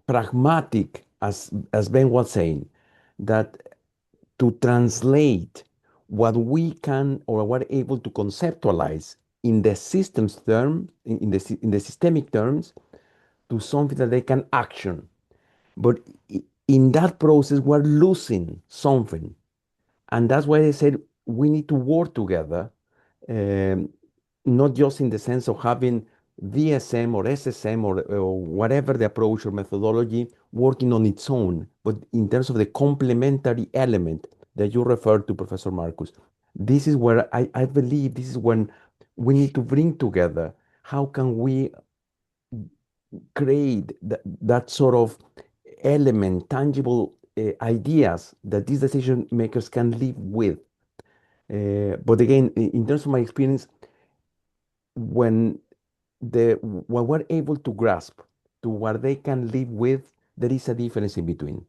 pragmatic as Ben was saying, that to translate what we can or what we're able to conceptualize in the systems term, in the systemic terms, to something that they can action. But in that process, we're losing something. And that's why I said we need to work together, um, not just in the sense of having VSM or SSM or whatever the approach or methodology working on its own, but in terms of the complementary element that you referred to, Professor Marcus. This is where I believe this is when we need to bring together how can we create that sort of element, tangible ideas that these decision makers can live with. But again, in terms of my experience, when what we're able to grasp to what they can live with, there is a difference in between.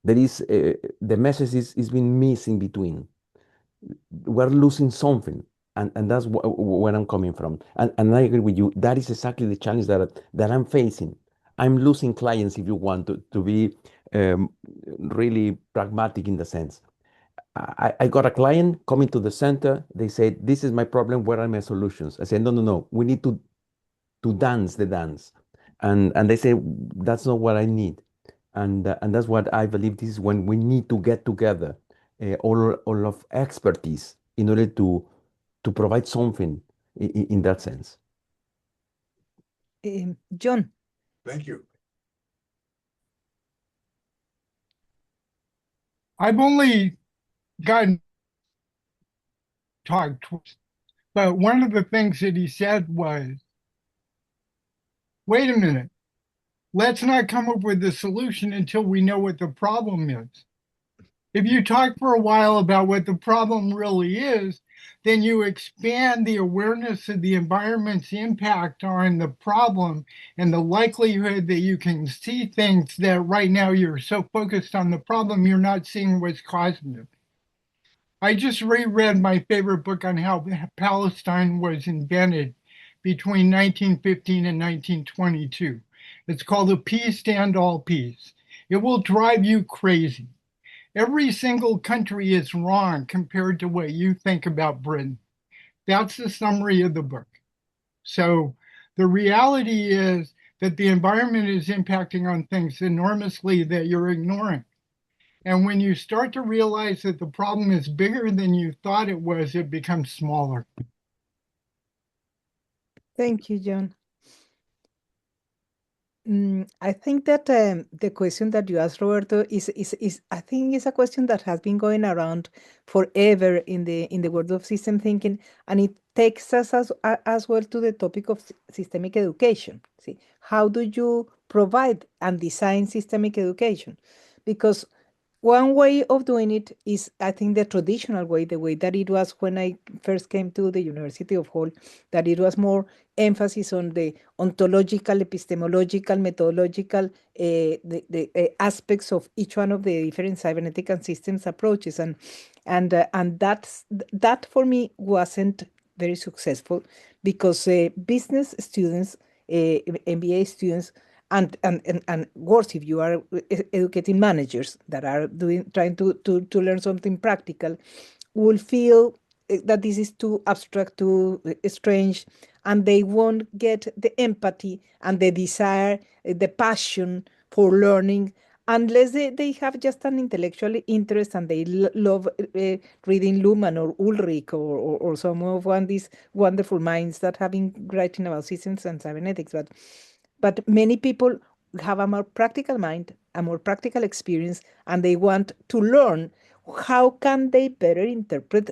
There is the message is being missed in between. We're losing something, and that's where I'm coming from. And I agree with you. That is exactly the challenge that I'm facing. I'm losing clients, if you want to be um, really pragmatic in the sense. I got a client coming to the center. They said, "This is my problem. Where are my solutions?" I said, "No, no, no. We need to dance the dance," and they say, "That's not what I need," and that's what I believe. This is when we need to get together, all of expertise in order to provide something in that sense. John. Thank you. I've only gotten talked twice, but one of the things that he said was, wait a minute, let's not come up with a solution until we know what the problem is. If you talk for a while about what the problem really is, then you expand the awareness of the environment's impact on the problem and the likelihood that you can see things that right now you're so focused on the problem, you're not seeing what's causing it. I just reread my favorite book on how Palestine was invented between 1915 and 1922. It's called A Peace to End All Peace. It will drive you crazy. Every single country is wrong compared to what you think about Britain. That's the summary of the book. So the reality is that the environment is impacting on things enormously that you're ignoring. And when you start to realize that the problem is bigger than you thought it was, it becomes smaller. Thank you, John. I think that the question that you asked, Roberto, is I think is a question that has been going around forever in the world of system thinking, and it takes us as well to the topic of systemic education. See, how do you provide and design systemic education? Because one way of doing it is, I think, the traditional way, the way that it was when I first came to the University of Hull, that it was more emphasis on the ontological, epistemological, methodological, the aspects of each one of the different cybernetic and systems approaches, and that for me wasn't very successful, because business students, MBA students, and worse, if you are educating managers that are trying to learn something practical, will feel that this is too abstract, too strange, and they won't get the empathy and the desire, the passion for learning, unless they have just an intellectual interest and they love reading Luhmann or Ulrich or some of one these wonderful minds that have been writing about systems and cybernetics. But many people have a more practical mind, a more practical experience, and they want to learn how can they better interpret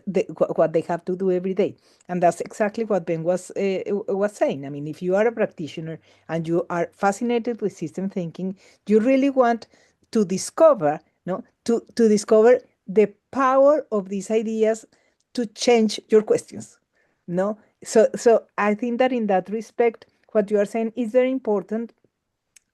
what they have to do every day. And that's exactly what Ben was saying. I mean, if you are a practitioner and you are fascinated with system thinking, you really want to discover, no, to discover the power of these ideas to change your questions. No, so I think that in that respect, what you are saying is very important,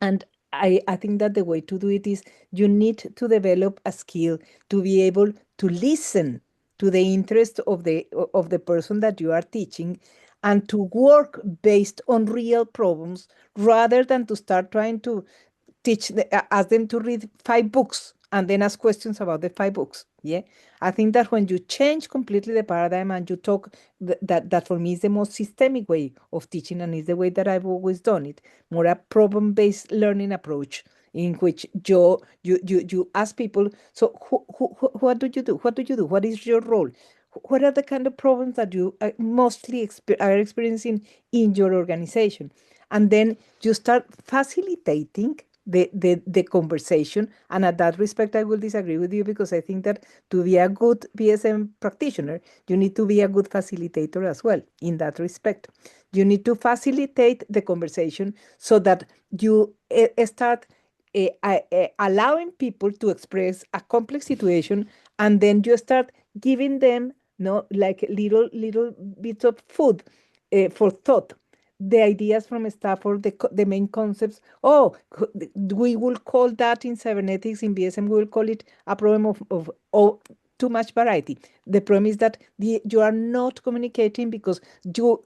and I think that the way to do it is you need to develop a skill to be able to listen to the interest of the person that you are teaching, and to work based on real problems, rather than to start trying to ask them to read 5 books and then ask questions about the 5 books. Yeah, I think that when you change completely the paradigm and you talk, that for me is the most systemic way of teaching, and is the way that I've always done it, more a problem-based learning approach, in which you ask people, so what do you do? What do you do? What is your role? What are the kind of problems that you mostly are experiencing in your organization? And then you start facilitating the conversation. And at that respect, I will disagree with you, because I think that to be a good BSM practitioner, you need to be a good facilitator as well. In that respect, you need to facilitate the conversation so that you start allowing people to express a complex situation, and then you start giving them, no, like little bits of food for thought, the ideas from Stafford, the main concepts. Oh, we will call that in cybernetics, in BSM, we will call it a problem of too much variety. The problem is that you are not communicating, because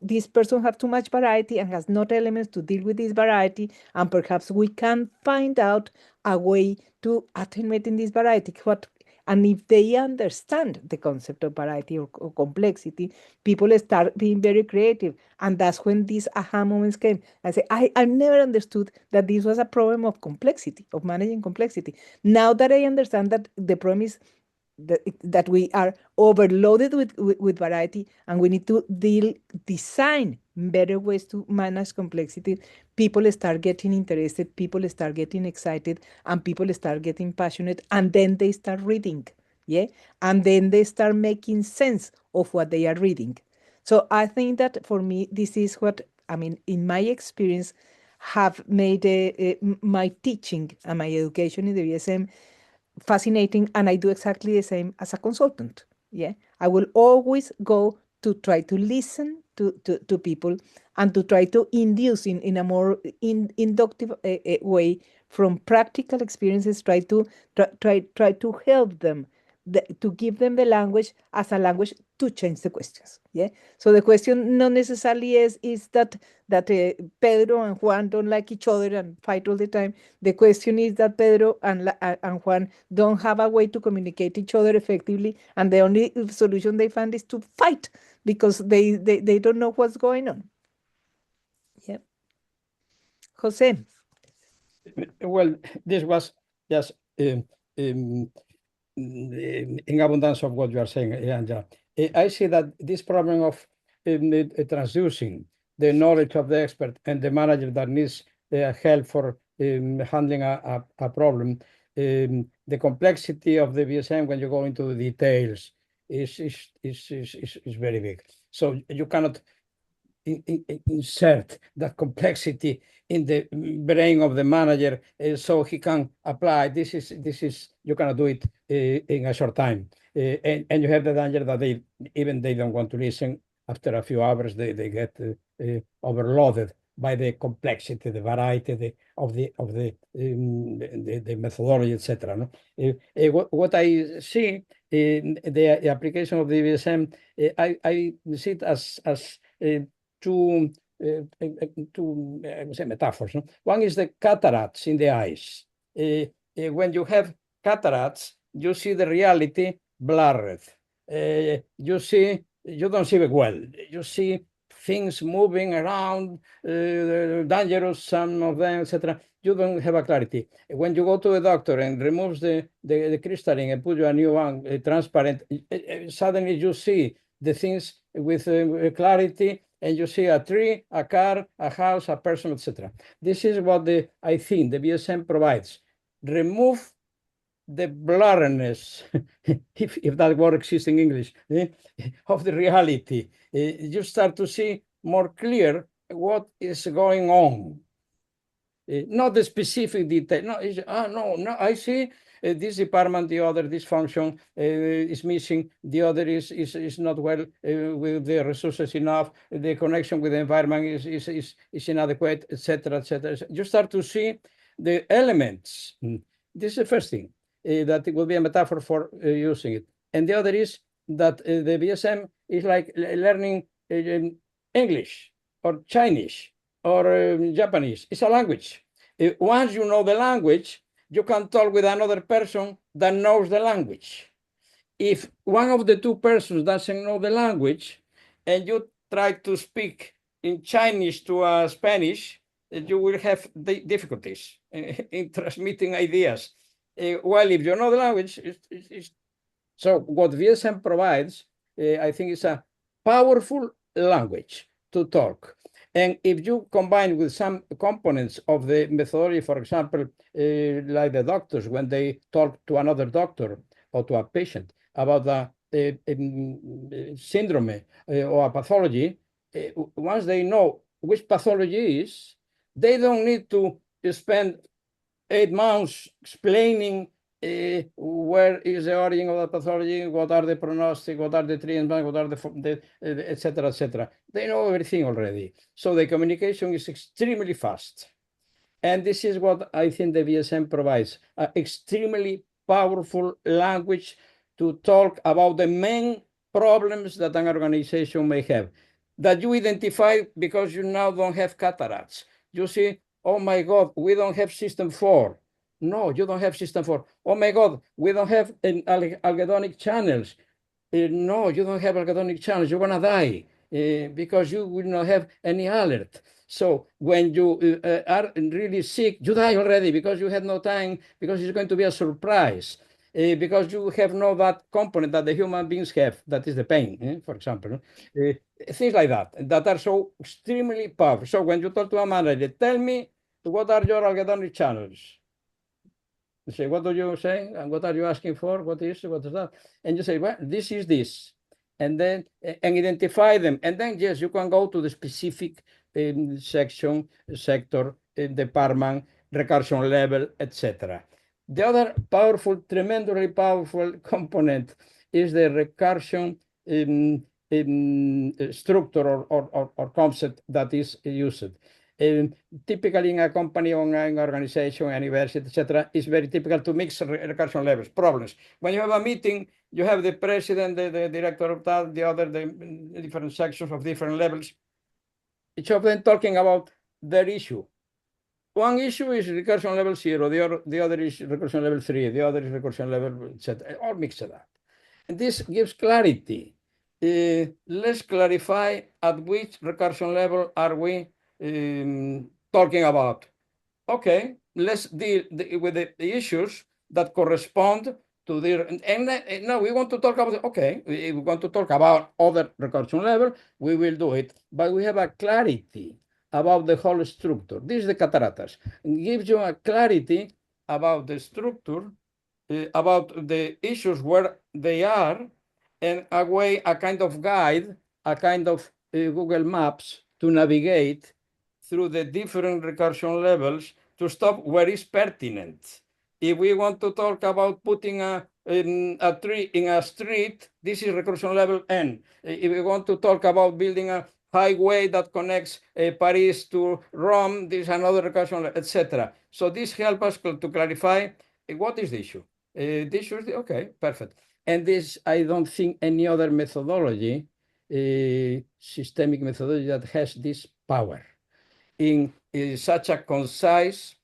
this person have too much variety and has not elements to deal with this variety, and perhaps we can find out a way to attenuate in this variety. And if they understand the concept of variety or complexity, people start being very creative. And that's when these aha moments came. I say, I never understood that this was a problem of complexity, of managing complexity. Now that I understand that the problem is that we are overloaded with variety, and we need to design better ways to manage complexity, people start getting interested, people start getting excited, and people start getting passionate, and then they start reading, yeah, and then they start making sense of what they are reading. So I think that for me, this is what, I mean, in my experience, have made my teaching and my education in the BSM fascinating, and I do exactly the same as a consultant. Yeah, I will always go to try to listen to people, and to try to induce in a more inductive way from practical experiences, try to help them, to give them the language as a language to change the questions. Yeah, so the question not necessarily is that Pedro and Juan don't like each other and fight all the time. The question is that Pedro and Juan don't have a way to communicate each other effectively, and the only solution they find is to fight, because they don't know what's going on. Yeah, Jose. Well, this was just in abundance of what you are saying, Anja. I see that this problem of transducing the knowledge of the expert and the manager that needs help for handling a problem, the complexity of the BSM when you go into the details is very big. So you cannot insert that complexity in the brain of the manager so he can apply. This is you cannot do it in a short time. And you have the danger that they don't want to listen. After a few hours, they get overloaded by the complexity, the variety of the methodology, etc. No? What I see in the application of the VSM, I see it as two metaphors. No? One is the cataracts in the eyes. When you have cataracts, you see the reality blurred. You don't see it well. You see things moving around, dangerous, some of them, etc. You don't have a clarity. When you go to a doctor and removes the crystalline and put you a new one, transparent, suddenly you see the things with clarity, and you see a tree, a car, a house, a person, etc. This is what I think the VSM provides. Remove the blurriness, if that word exists in English, of the reality. You start to see more clear what is going on. Not the specific detail. No, I see this department, the other, this function is missing, the other is not well with the resources enough, the connection with the environment is inadequate, etc., etc. You start to see the elements. This is the first thing. That it will be a metaphor for using it. And the other is that the VSM is like learning English or Chinese or Japanese. It's a language. Once you know the language, you can talk with another person that knows the language. If one of the two persons doesn't know the language and you try to speak in Chinese to a Spanish, you will have difficulties in transmitting ideas. Well, if you know the language, so what VSM provides, I think, is a powerful language to talk. And if you combine with some components of the methodology, for example, like the doctors, when they talk to another doctor or to a patient about a syndrome or a pathology, once they know which pathology is, they don't need to spend 8 months explaining where is the origin of the pathology, what are the prognostics, what are the treatments, what are the etc., etc. They know everything already. So the communication is extremely fast. And this is what I think the VSM provides, an extremely powerful language to talk about the main problems that an organization may have, that you identify because you now don't have cataracts. You see, oh my God, we don't have system 4. No, you don't have system 4. Oh my God, we don't have algedonic channels. No, you don't have algedonic channels. You're going to die because you will not have any alert. So when you are really sick, you die already because you had no time, because it's going to be a surprise. Because you have no that component that the human beings have, that is the pain, for example. Things like that are so extremely powerful. So when you talk to a manager, tell me what are your algedonic channels? You say, what do you say? And what are you asking for? What is that? And you say, well, this is this. And then, and identify them. And then, yes, you can go to the specific section, sector, department, recursion level, etc. The other powerful, tremendously powerful component is the recursion structure or concept that is used. Typically in a company or an organization, university, etc., it's very typical to mix recursion levels, problems. When you have a meeting, you have the president, the director of that, the other, the different sections of different levels, each of them talking about their issue. One issue is recursion level 0, the other is recursion level 3, the other is recursion level, etc., all mixed up. And this gives clarity. Let's clarify at which recursion level are we talking about. Okay, let's deal with the issues that correspond to the, and now we want to talk about, okay, we want to talk about other recursion level, we will do it, but we have a clarity about the whole structure. This is the cataracts. It gives you a clarity about the structure, about the issues where they are, and a kind of guide, a kind of Google Maps to navigate through the different recursion levels to stop where is pertinent. If we want to talk about putting a tree in a street, this is recursion level N. If we want to talk about building a highway that connects Paris to Rome, this is another recursion level, etc. So this helps us to clarify what is the issue. The issue is, okay, perfect. And this, I don't think any other methodology, systemic methodology that has this power in such a concise,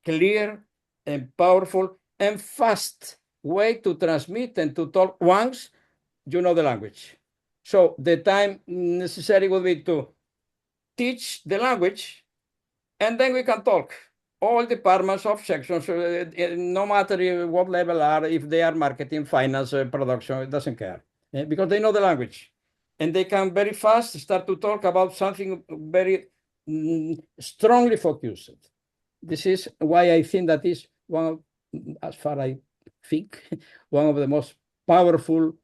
clear, and powerful and fast way to transmit and to talk once you know the language. So the time necessary will be to teach the language, and then we can talk. All departments of sections, no matter what level are, if they are marketing, finance, production, it doesn't care, because they know the language. And they can very fast start to talk about something very strongly focused. This is why I think that is one of, as far I think, one of the most powerful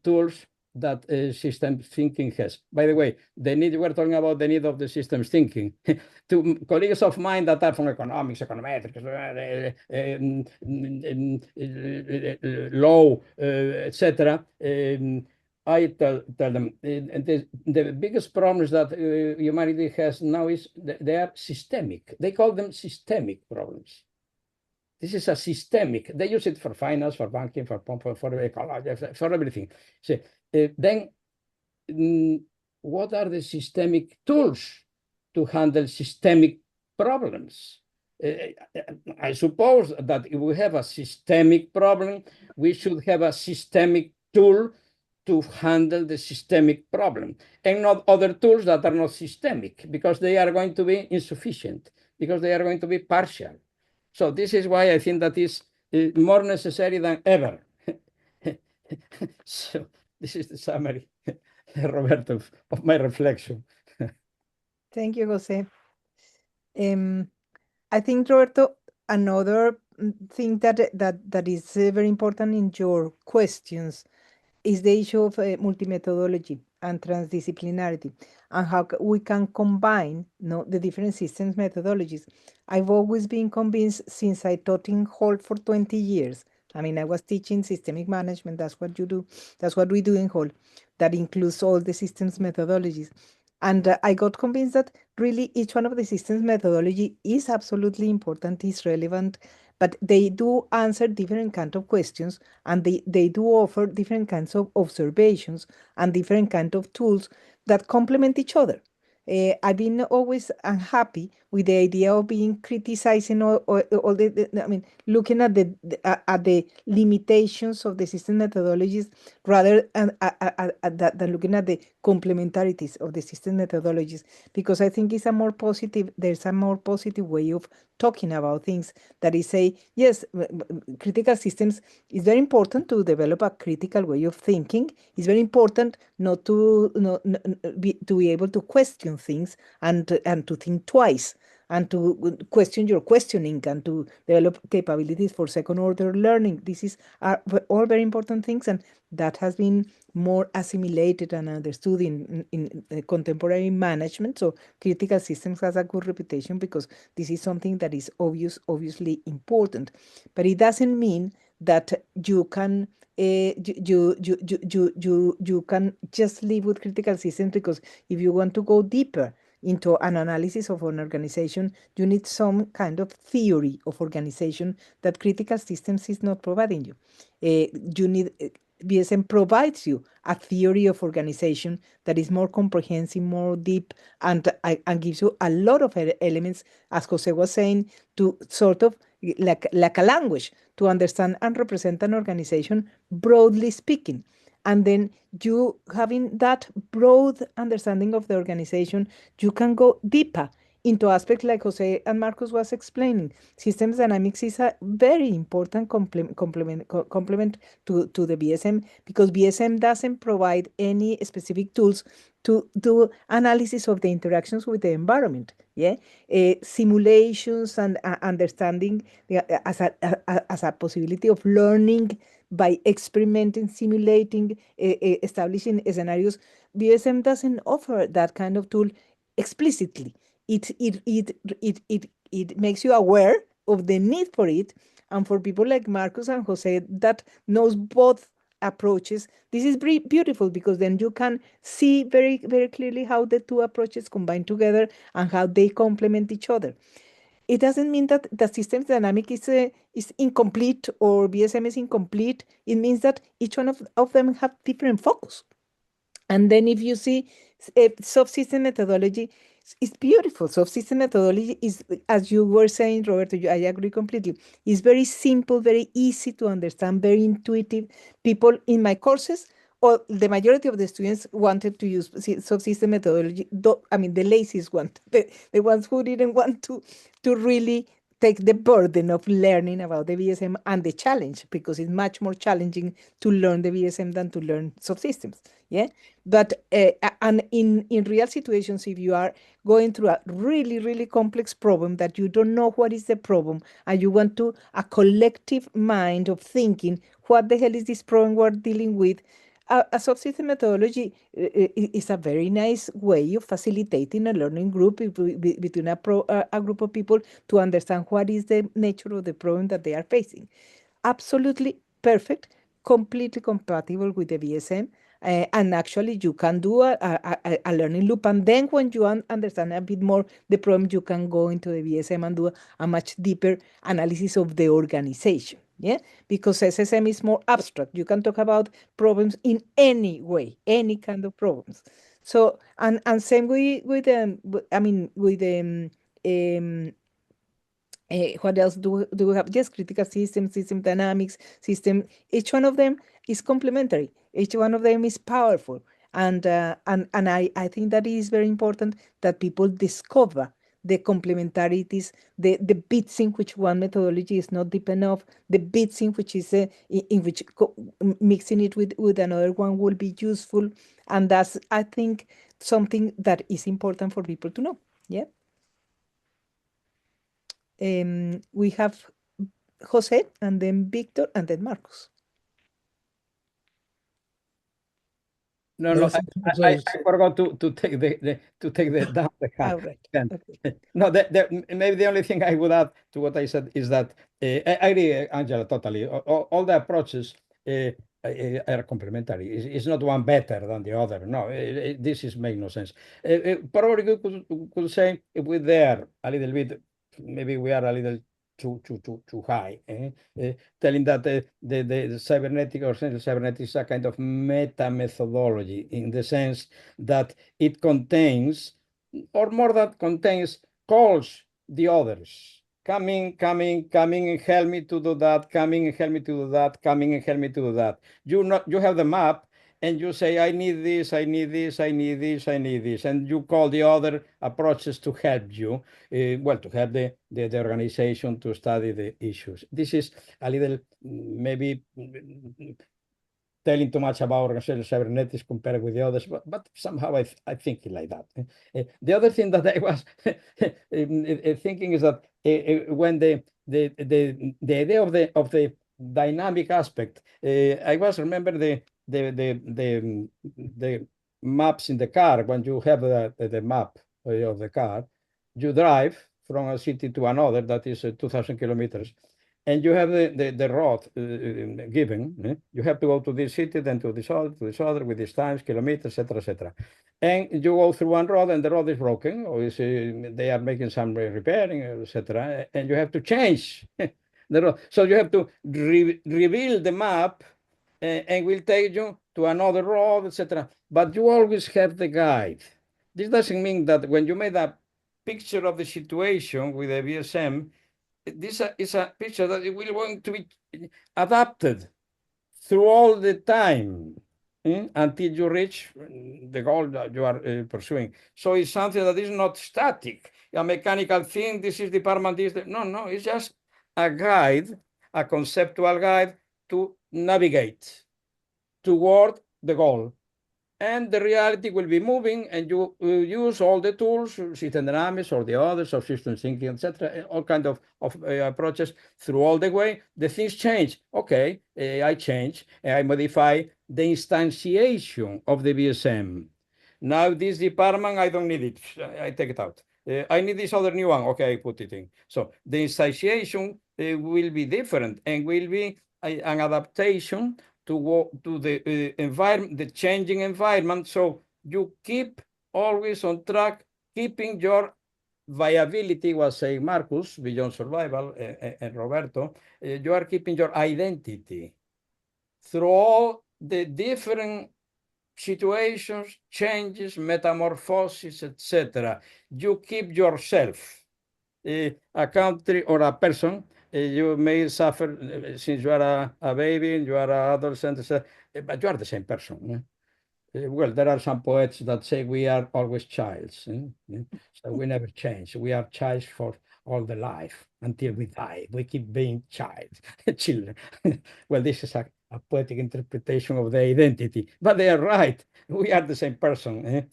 tools that systems thinking has. By the way, we're talking about the need of the systems thinking. To colleagues of mine that are from economics, econometrics, law, etc., I tell them the biggest problems that humanity has now is they are systemic. They call them systemic problems. This is a systemic. They use it for finance, for banking, for ecology, for everything. So then, what are the systemic tools to handle systemic problems? I suppose that if we have a systemic problem, we should have a systemic tool to handle the systemic problem, and not other tools that are not systemic, because they are going to be insufficient, because they are going to be partial. So this is why I think that is more necessary than ever. So this is the summary, Roberto, of my reflection. Thank you, Jose. I think, Roberto, another thing that is very important in your questions is the issue of multi-methodology and transdisciplinarity, and how we can combine the different systems methodologies. I've always been convinced, since I taught in Hall for 20 years. I mean, I was teaching systemic management. That's what you do. That's what we do in Hall. That includes all the systems methodologies. And I got convinced that really each one of the systems methodology is absolutely important, is relevant, but they do answer different kinds of questions, and they do offer different kinds of observations and different kinds of tools that complement each other. I've been always unhappy with the idea of being criticizing all I mean, looking at the limitations of the system methodologies rather than looking at the complementarities of the system methodologies, because I think there's a more positive way of talking about things, that is say, yes, critical systems is very important to develop a critical way of thinking. It's very important not to be able to question things and to think twice, and to question your questioning, and to develop capabilities for second order learning. These are all very important things, and that has been more assimilated and understood in contemporary management. So critical systems has a good reputation because this is something that is obviously important, but it doesn't mean that you can you can just live with critical systems, because if you want to go deeper into an analysis of an organization, you need some kind of theory of organization that critical systems is not providing you. You need BSM provides you a theory of organization that is more comprehensive, more deep, and gives you a lot of elements, as Jose was saying, to sort of like a language to understand and represent an organization, broadly speaking. And then you, having that broad understanding of the organization, you can go deeper into aspects like Jose and Marcus was explaining. Systems dynamics is a very important complement to the BSM, because BSM doesn't provide any specific tools to do analysis of the interactions with the environment. Simulations and understanding as a possibility of learning by experimenting, simulating, establishing scenarios. BSM doesn't offer that kind of tool explicitly. It makes you aware of the need for it. And for people like Marcus and Jose that knows both approaches, this is beautiful, because then you can see very, very clearly how the two approaches combine together and how they complement each other. It doesn't mean that the systems dynamic is incomplete or BSM is incomplete. It means that each one of them have different focus. And then if you see soft system methodology, it's beautiful. Soft system methodology is, as you were saying, Roberto, I agree completely. It's very simple, very easy to understand, very intuitive. People in my courses, or the majority of the students, wanted to use soft system methodology. I mean, the laziest one, the ones who didn't want to really take the burden of learning about the BSM and the challenge, because it's much more challenging to learn the BSM than to learn subsystems. Yeah, but and in real situations, if you are going through a really, really complex problem that you don't know what is the problem, and you want to a collective mind of thinking, what the hell is this problem we're dealing with? A subsystem methodology is a very nice way of facilitating a learning group between a group of people to understand what is the nature of the problem that they are facing. Absolutely perfect, completely compatible with the BSM. And actually, you can do a learning loop. And then when you understand a bit more the problem, you can go into the BSM and do a much deeper analysis of the organization. Yeah, because SSM is more abstract. You can talk about problems in any way, any kind of problems. So, and same with I mean, with what else do we have? Yes, critical system, system dynamics, system. Each one of them is complementary. Each one of them is powerful, and I think that it is very important that people discover the complementarities, the bits in which one methodology is not deep enough, the bits in which is in which mixing it with another one will be useful, and that's, I think, something that is important for people to know. Yeah. We have Jose, and then Victor, and then Marcos. No, I forgot to take the down the hand. Right. Okay. No, maybe the only thing I would add to what I said is that I agree, Angela, totally. All the approaches are complementary. It's not one better than the other. No, this makes no sense. Probably you could say if we're there a little bit, maybe we are a little too high, telling that the cybernetic or central cybernetics is a kind of meta methodology in the sense that it contains, or more that contains, calls the others. Coming and help me to do that, coming and help me to do that, coming and help me to do that. You have the map, and you say, I need this, I need this, I need this, I need this. And you call the other approaches to help you, well, to help the organization to study the issues. This is a little, maybe telling too much about organizational cybernetics compared with the others, but somehow I think it like that. The other thing that I was thinking is that when the idea of the dynamic aspect, I was remember the maps in the car. When you have the map of the car, you drive from a city to another that is 2,000 kilometers, and you have the road given. You have to go to this city, then to this other with these times, kilometers, etc., etc. And you go through one road, and the road is broken, or they are making some repairing, etc. And you have to change the road. So you have to reveal the map, and will take you to another road, etc. But you always have the guide. This doesn't mean that when you made a picture of the situation with the BSM, this is a picture that will want to be adapted through all the time until you reach the goal that you are pursuing. So it's something that is not static, a mechanical thing. This is department, this. No, it's just a guide, a conceptual guide to navigate toward the goal. And the reality will be moving, and you use all the tools, system dynamics or the others, of system thinking, etc., all kind of approaches through all the way. The things change. Okay, I change, I modify the instantiation of the BSM. Now this department, I don't need it. I take it out. I need this other new one. Okay, I put it in. So the instantiation will be different and will be an adaptation to the environment, the changing environment. So you keep always on track, keeping your viability, was saying Marcus, beyond survival, and Roberto, you are keeping your identity through all the different situations, changes, metamorphoses, etc. You keep yourself. A country or a person, you may suffer since you are a baby, you are an adolescent, but you are the same person. Well, there are some poets that say we are always childs, so we never change. We are childs for all the life until we die. We keep being child, children. Well, this is a poetic interpretation of the identity, but they are right. We are the same person,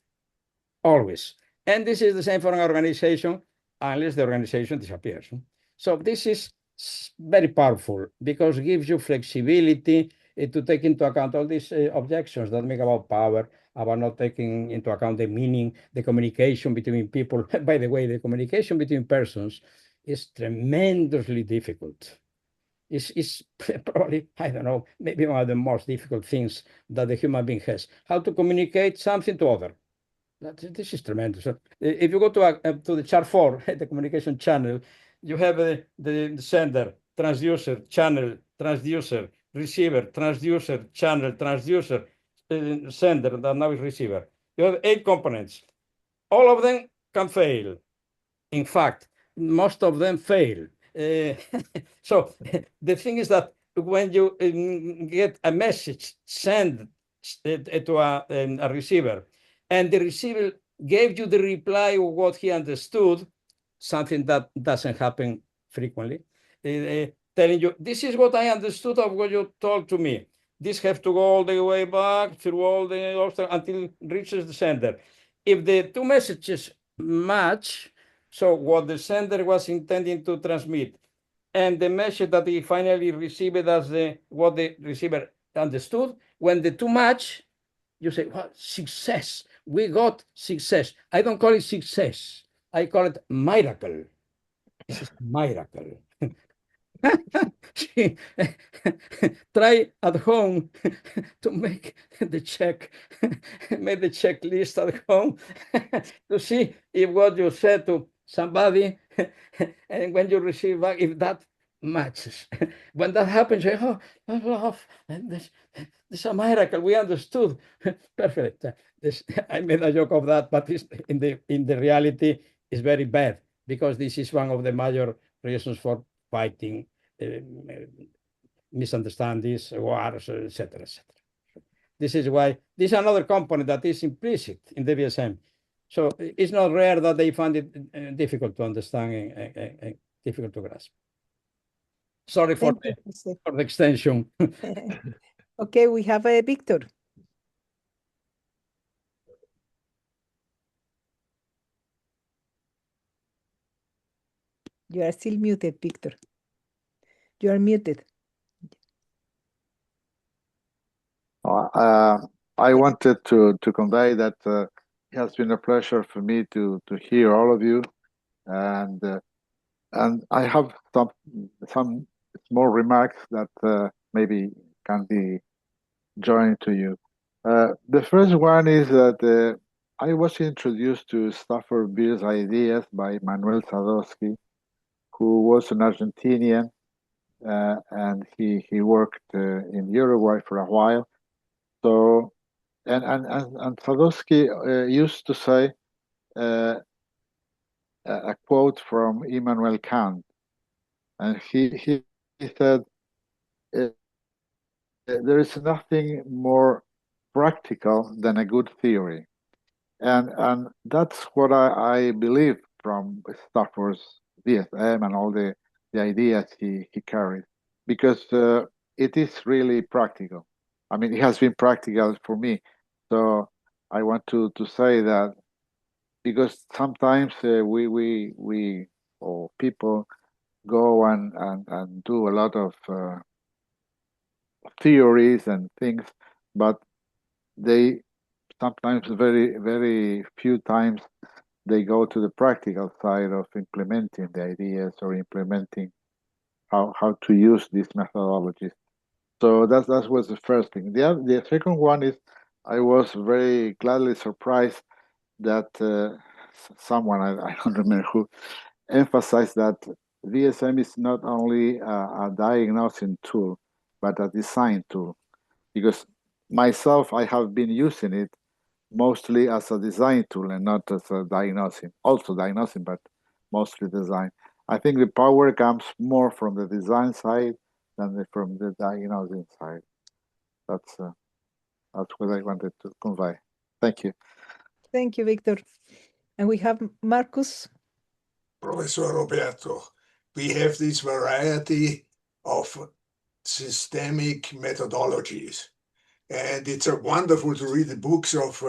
always. And this is the same for an organization, unless the organization disappears. So this is very powerful because it gives you flexibility to take into account all these objections that make about power, about not taking into account the meaning, the communication between people. By the way, the communication between persons is tremendously difficult. It's probably, I don't know, maybe one of the most difficult things that the human being has. How to communicate something to other. This is tremendous. If you go to the chart 4, the communication channel, you have the sender, transducer, channel, transducer, receiver, transducer, channel, transducer, sender, that now is receiver. You have 8 components. All of them can fail. In fact, most of them fail. So the thing is that when you get a message sent to a receiver, and the receiver gave you the reply of what he understood, something that doesn't happen frequently, telling you, this is what I understood of what you told to me. This has to go all the way back through all the until it reaches the sender. If the 2 messages match, so what the sender was intending to transmit, and the message that he finally received as what the receiver understood, when the 2 match, you say, well, success. We got success. I don't call it success. I call it miracle. This is miracle. Try at home to make the make the checklist at home to see if what you said to somebody and when you receive back, if that matches. When that happens, you say, oh, this is a miracle. We understood. Perfect. I made a joke of that, but in the reality, it's very bad because this is one of the major reasons for fighting, misunderstandings, wars, etc., etc. This is why this is another component that is implicit in the DSM. So it's not rare that they find it difficult to understand and difficult to grasp. Sorry for the extension. Okay, we have Victor. You are still muted, Victor. You are muted. I wanted to convey that it has been a pleasure for me to hear all of you, and I have some small remarks that maybe can be joined to you. The first one is that I was introduced to Stafford Beer's ideas by Manuel Sadowski, who was an Argentinian, and he worked in Uruguay for a while. So, and Sadowski used to say a quote from Immanuel Kant, and he said, "There is nothing more practical than a good theory," and that's what I believe from Stafford's DSM and all the ideas he carried, because it is really practical. I mean, it has been practical for me. So I want to say that, because sometimes we or people go and do a lot of theories and things, but they sometimes very, very few times they go to the practical side of implementing the ideas or implementing how to use these methodologies. So that was the first thing. The second one is I was very gladly surprised that someone, I don't remember who, emphasized that VSM is not only a diagnosing tool, but a design tool. Because myself, I have been using it mostly as a design tool and not as a diagnosing. Also diagnosing, but mostly design. I think the power comes more from the design side than from the diagnosing side. That's what I wanted to convey. Thank you. Thank you, Victor. And we have Marcus. Professor Roberto, we have this variety of systemic methodologies. And it's wonderful to read the books of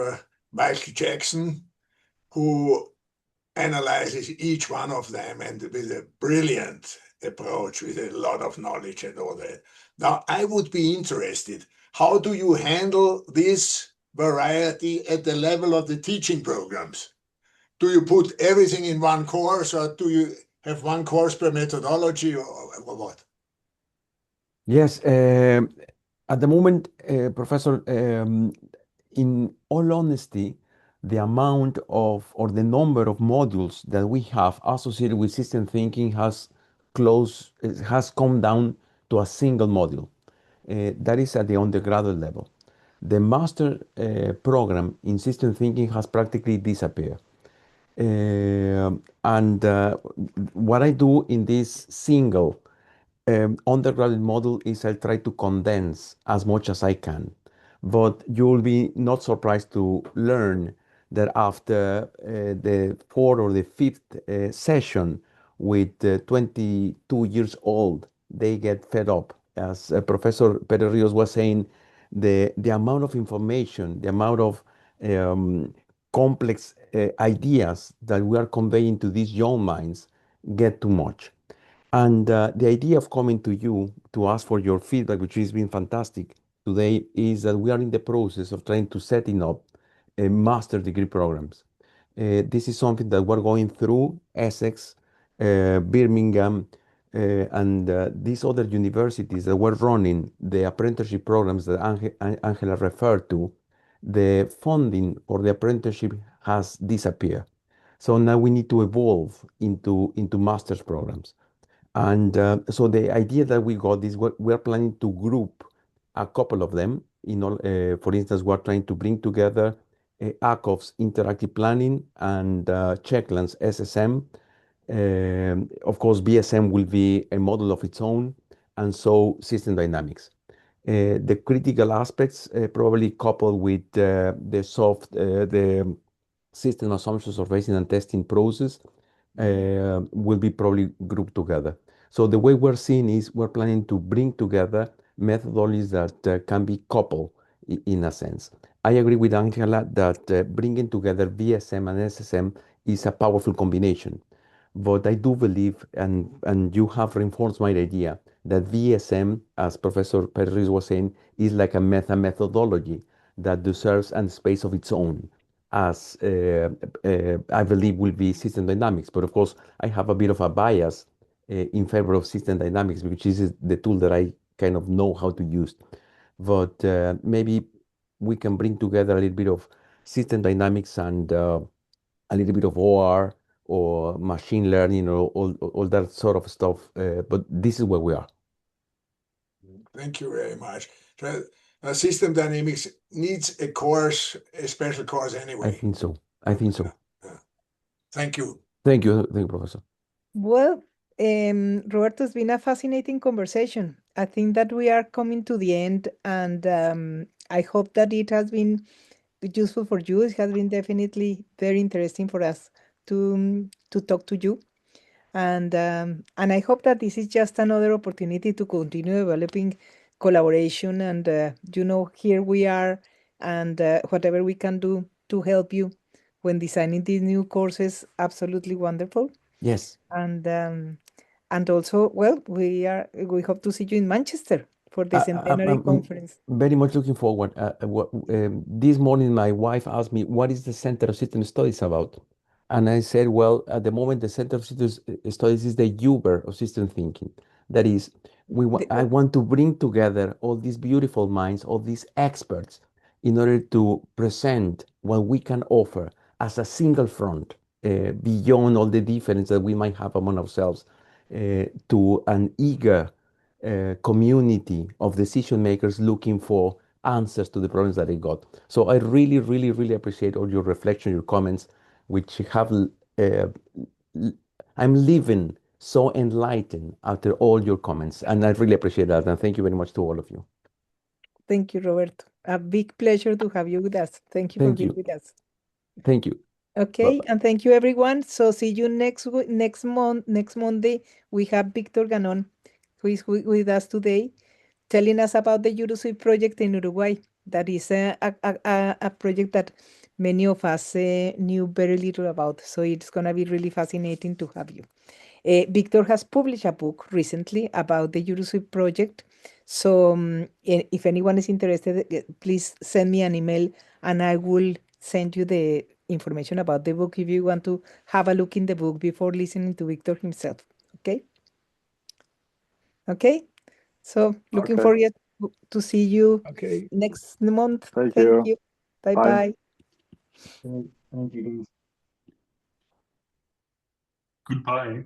Michael Jackson, who analyzes each one of them and with a brilliant approach, with a lot of knowledge and all that. Now, I would be interested, how do you handle this variety at the level of the teaching programs? Do you put everything in one course, or do you have one course per methodology, or what? Yes, at the moment, Professor, in all honesty, the amount of or the number of modules that we have associated with system thinking has come down to a single module. That is at the undergraduate level. The master program in system thinking has practically disappeared. And what I do in this single undergraduate model is I try to condense as much as I can. But you'll be not surprised to learn that after the fourth or the fifth session with 22 years old, they get fed up. As Professor Perez Rios was saying, the amount of information, the amount of complex ideas that we are conveying to these young minds get too much. And the idea of coming to you to ask for your feedback, which has been fantastic today, is that we are in the process of trying to setting up master degree programs. This is something that we're going through Essex, Birmingham, and these other universities that were running the apprenticeship programs that Angela referred to. The funding for the apprenticeship has disappeared. So now we need to evolve into master's programs. And so the idea that we got is we're planning to group a couple of them. For instance, we're trying to bring together ACOF's interactive planning and Checkland's SSM. Of course, BSM will be a model of its own, and so system dynamics. The critical aspects, probably coupled with the system assumptions of raising and testing process, will be probably grouped together. So the way we're seeing is we're planning to bring together methodologies that can be coupled in a sense. I agree with Angela that bringing together VSM and SSM is a powerful combination. But I do believe, and you have reinforced my idea, that VSM, as Professor Perez was saying, is like a methodology that deserves a space of its own, as I believe will be system dynamics. But of course, I have a bit of a bias in favor of system dynamics, which is the tool that I kind of know how to use. But maybe we can bring together a little bit of system dynamics and a little bit of OR or machine learning or all that sort of stuff. But this is where we are. Thank you very much. So, system dynamics needs a course, a special course anyway. I think so. I think so. Thank you. Thank you, Professor. Well, Roberto, it's been a fascinating conversation. I think that we are coming to the end, and I hope that it has been useful for you. It has been definitely very interesting for us to talk to you. And I hope that this is just another opportunity to continue developing collaboration. And here we are, and whatever we can do to help you when designing these new courses, absolutely wonderful. Yes. And also, well, we hope to see you in Manchester for the centenary I'm conference. very much looking forward. This morning, my wife asked me, what is the Center of System Studies about? And I said, well, at the moment, the Center of System Studies is the Uber of system thinking. That is, I want to bring together all these beautiful minds, all these experts, in order to present what we can offer as a single front, beyond all the difference that we might have among ourselves, to an eager community of decision makers looking for answers to the problems that they got. So I really, really, really appreciate all your reflection, your comments, which have, I'm living so enlightened after all your comments. And I really appreciate that. And thank you very much to all of you. Thank you, Roberto. A big pleasure to have you with us. Thank you for being with us. Thank you. Okay, and thank you, everyone. So see you next Monday. We have Victor Ganon, who is with us today, telling us about the EuroSweep project in Uruguay. That is a project that many of us knew very little about. So it's going to be really fascinating to have you. Victor has published a book recently about the EuroSweep project. So if anyone is interested, please send me an email and I will send you the information about the book if you want to have a look in the book before listening to Victor himself. Okay? Okay? So looking forward to see you next month. Thank you. Bye-bye. Thank you. Goodbye.